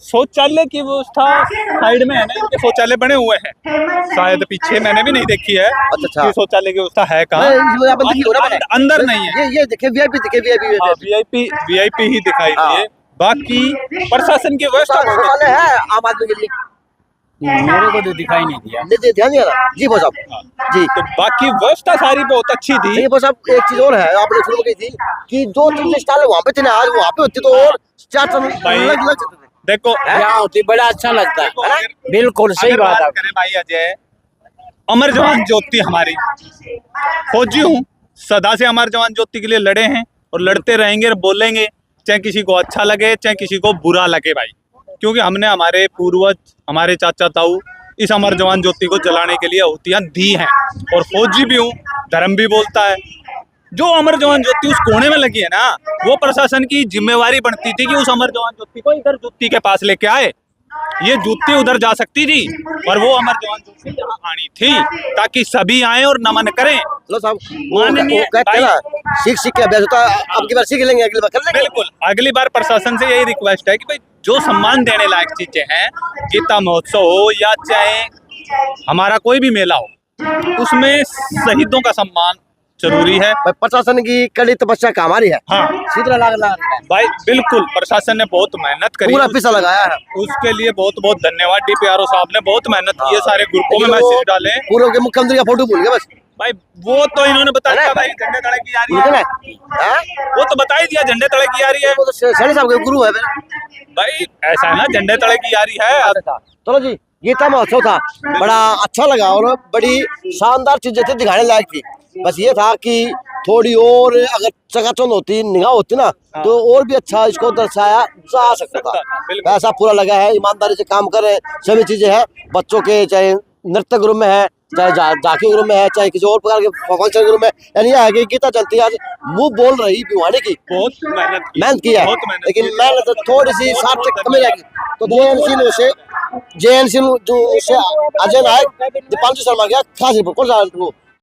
शौचालय की व्यवस्था साइड में है ना, इनके शौचालय बने हुए हैं, शायद पीछे मैंने भी नहीं देखी है कि शौचालय की व्यवस्था है कहाँ। अंदर नहीं है, ये देखिए वीआईपी ही दिखाई दिए, बाकी प्रशासन की व्यवस्था है आम आदमी के लिए मेरे को तो दिखाई नहीं दिया, ध्यान दिया ना जी बोस साहब जी। तो बाकी व्यवस्था सारी बहुत अच्छी थी। ये बोस साहब एक चीज और है, आपने शुरू में कही थी कि 2-3 स्टॉल वहाँ पे थे, आज वहाँ पे होती तो और 4 लग देखो यहाँ होती बड़ा अच्छा लगता है। बिल्कुल सही बात करें भाई अजय, अमर जवान ज्योति हमारी, फौजी हूँ, सदा से अमर जवान ज्योति के लिए लड़े हैं और लड़ते रहेंगे और बोलेंगे, चाहे किसी को अच्छा लगे चाहे किसी को बुरा लगे भाई, क्योंकि हमने हमारे पूर्वज, हमारे चाचा ताऊ इस अमर जवान ज्योति को जलाने के लिए आहुतियां दी हैं। और फौजी भी हूँ, धर्म भी बोलता है। जो अमर जवान ज्योति उस कोने में लगी है ना, वो प्रशासन की जिम्मेवारी बनती थी कि उस अमर जवान ज्योति को इधर ज्योति के पास लेके आए। ये ज्योति उधर जा सकती थी पर वो अमर जवान ज्योति यहाँ आनी थी ताकि सभी आए और नमन करें। लो साहब सीख के अभ्यास होता है, अब की बार सीख लेंगे, अगली बार कर लेंगे। बिल्कुल, अगली बार प्रशासन से यही रिक्वेस्ट है कि भाई जो सम्मान देने लायक चीजें हैं, गीता महोत्सव हो या चाहे हमारा कोई भी मेला हो, उसमें शहीदों का सम्मान जरूरी है। प्रशासन की कड़ी तपस्या का हमारी है। हाँ भाई बिल्कुल, प्रशासन ने बहुत मेहनत करी, पूरा पैसा लगाया है, उसके लिए बहुत बहुत धन्यवाद। DPRO साहब ने बहुत मेहनत की है, सारे ग्रुपों में मैसेज डाले। पूर्व के मुख्यमंत्री का फोटो भूल गया बस भाई, वो तो इन्होंने बता दिया भाई झंडे तले की आ रही है, वो तो बता ही दिया झंडे तले की आ रही है, वो तो सैनी साहब के गुरु है भाई। ऐसा है ना, झंडे तले की आ रही है। चलो जी, गीता महोत्सव था, बड़ा अच्छा लगा और बड़ी शानदार चीजें थी, दिखाने लायक थी। बस ये था कि थोड़ी और अगर चकाचौंध होती, निगाह होती ना, तो और भी अच्छा इसको दर्शाया जा सकता था। ऐसा पूरा लगा है, ईमानदारी से काम कर रहे हैं, सभी चीजें हैं बच्चों के, चाहे नृत्य ग्रुप में है, चाहे झांकी ग्रुप में है, चाहे किसी और प्रकार के फंक्शन ग्रुप में। यानी यह है कि गीता जयंती आज मुंह बोल रही भिवानी की बहुत मेहनत की है, लेकिन मेहनत थोड़ी सी सार्थक कमी रहेगी। तो JNC जो अजय नायक, दीपांशु शर्मा गया खास रिपोर्ट।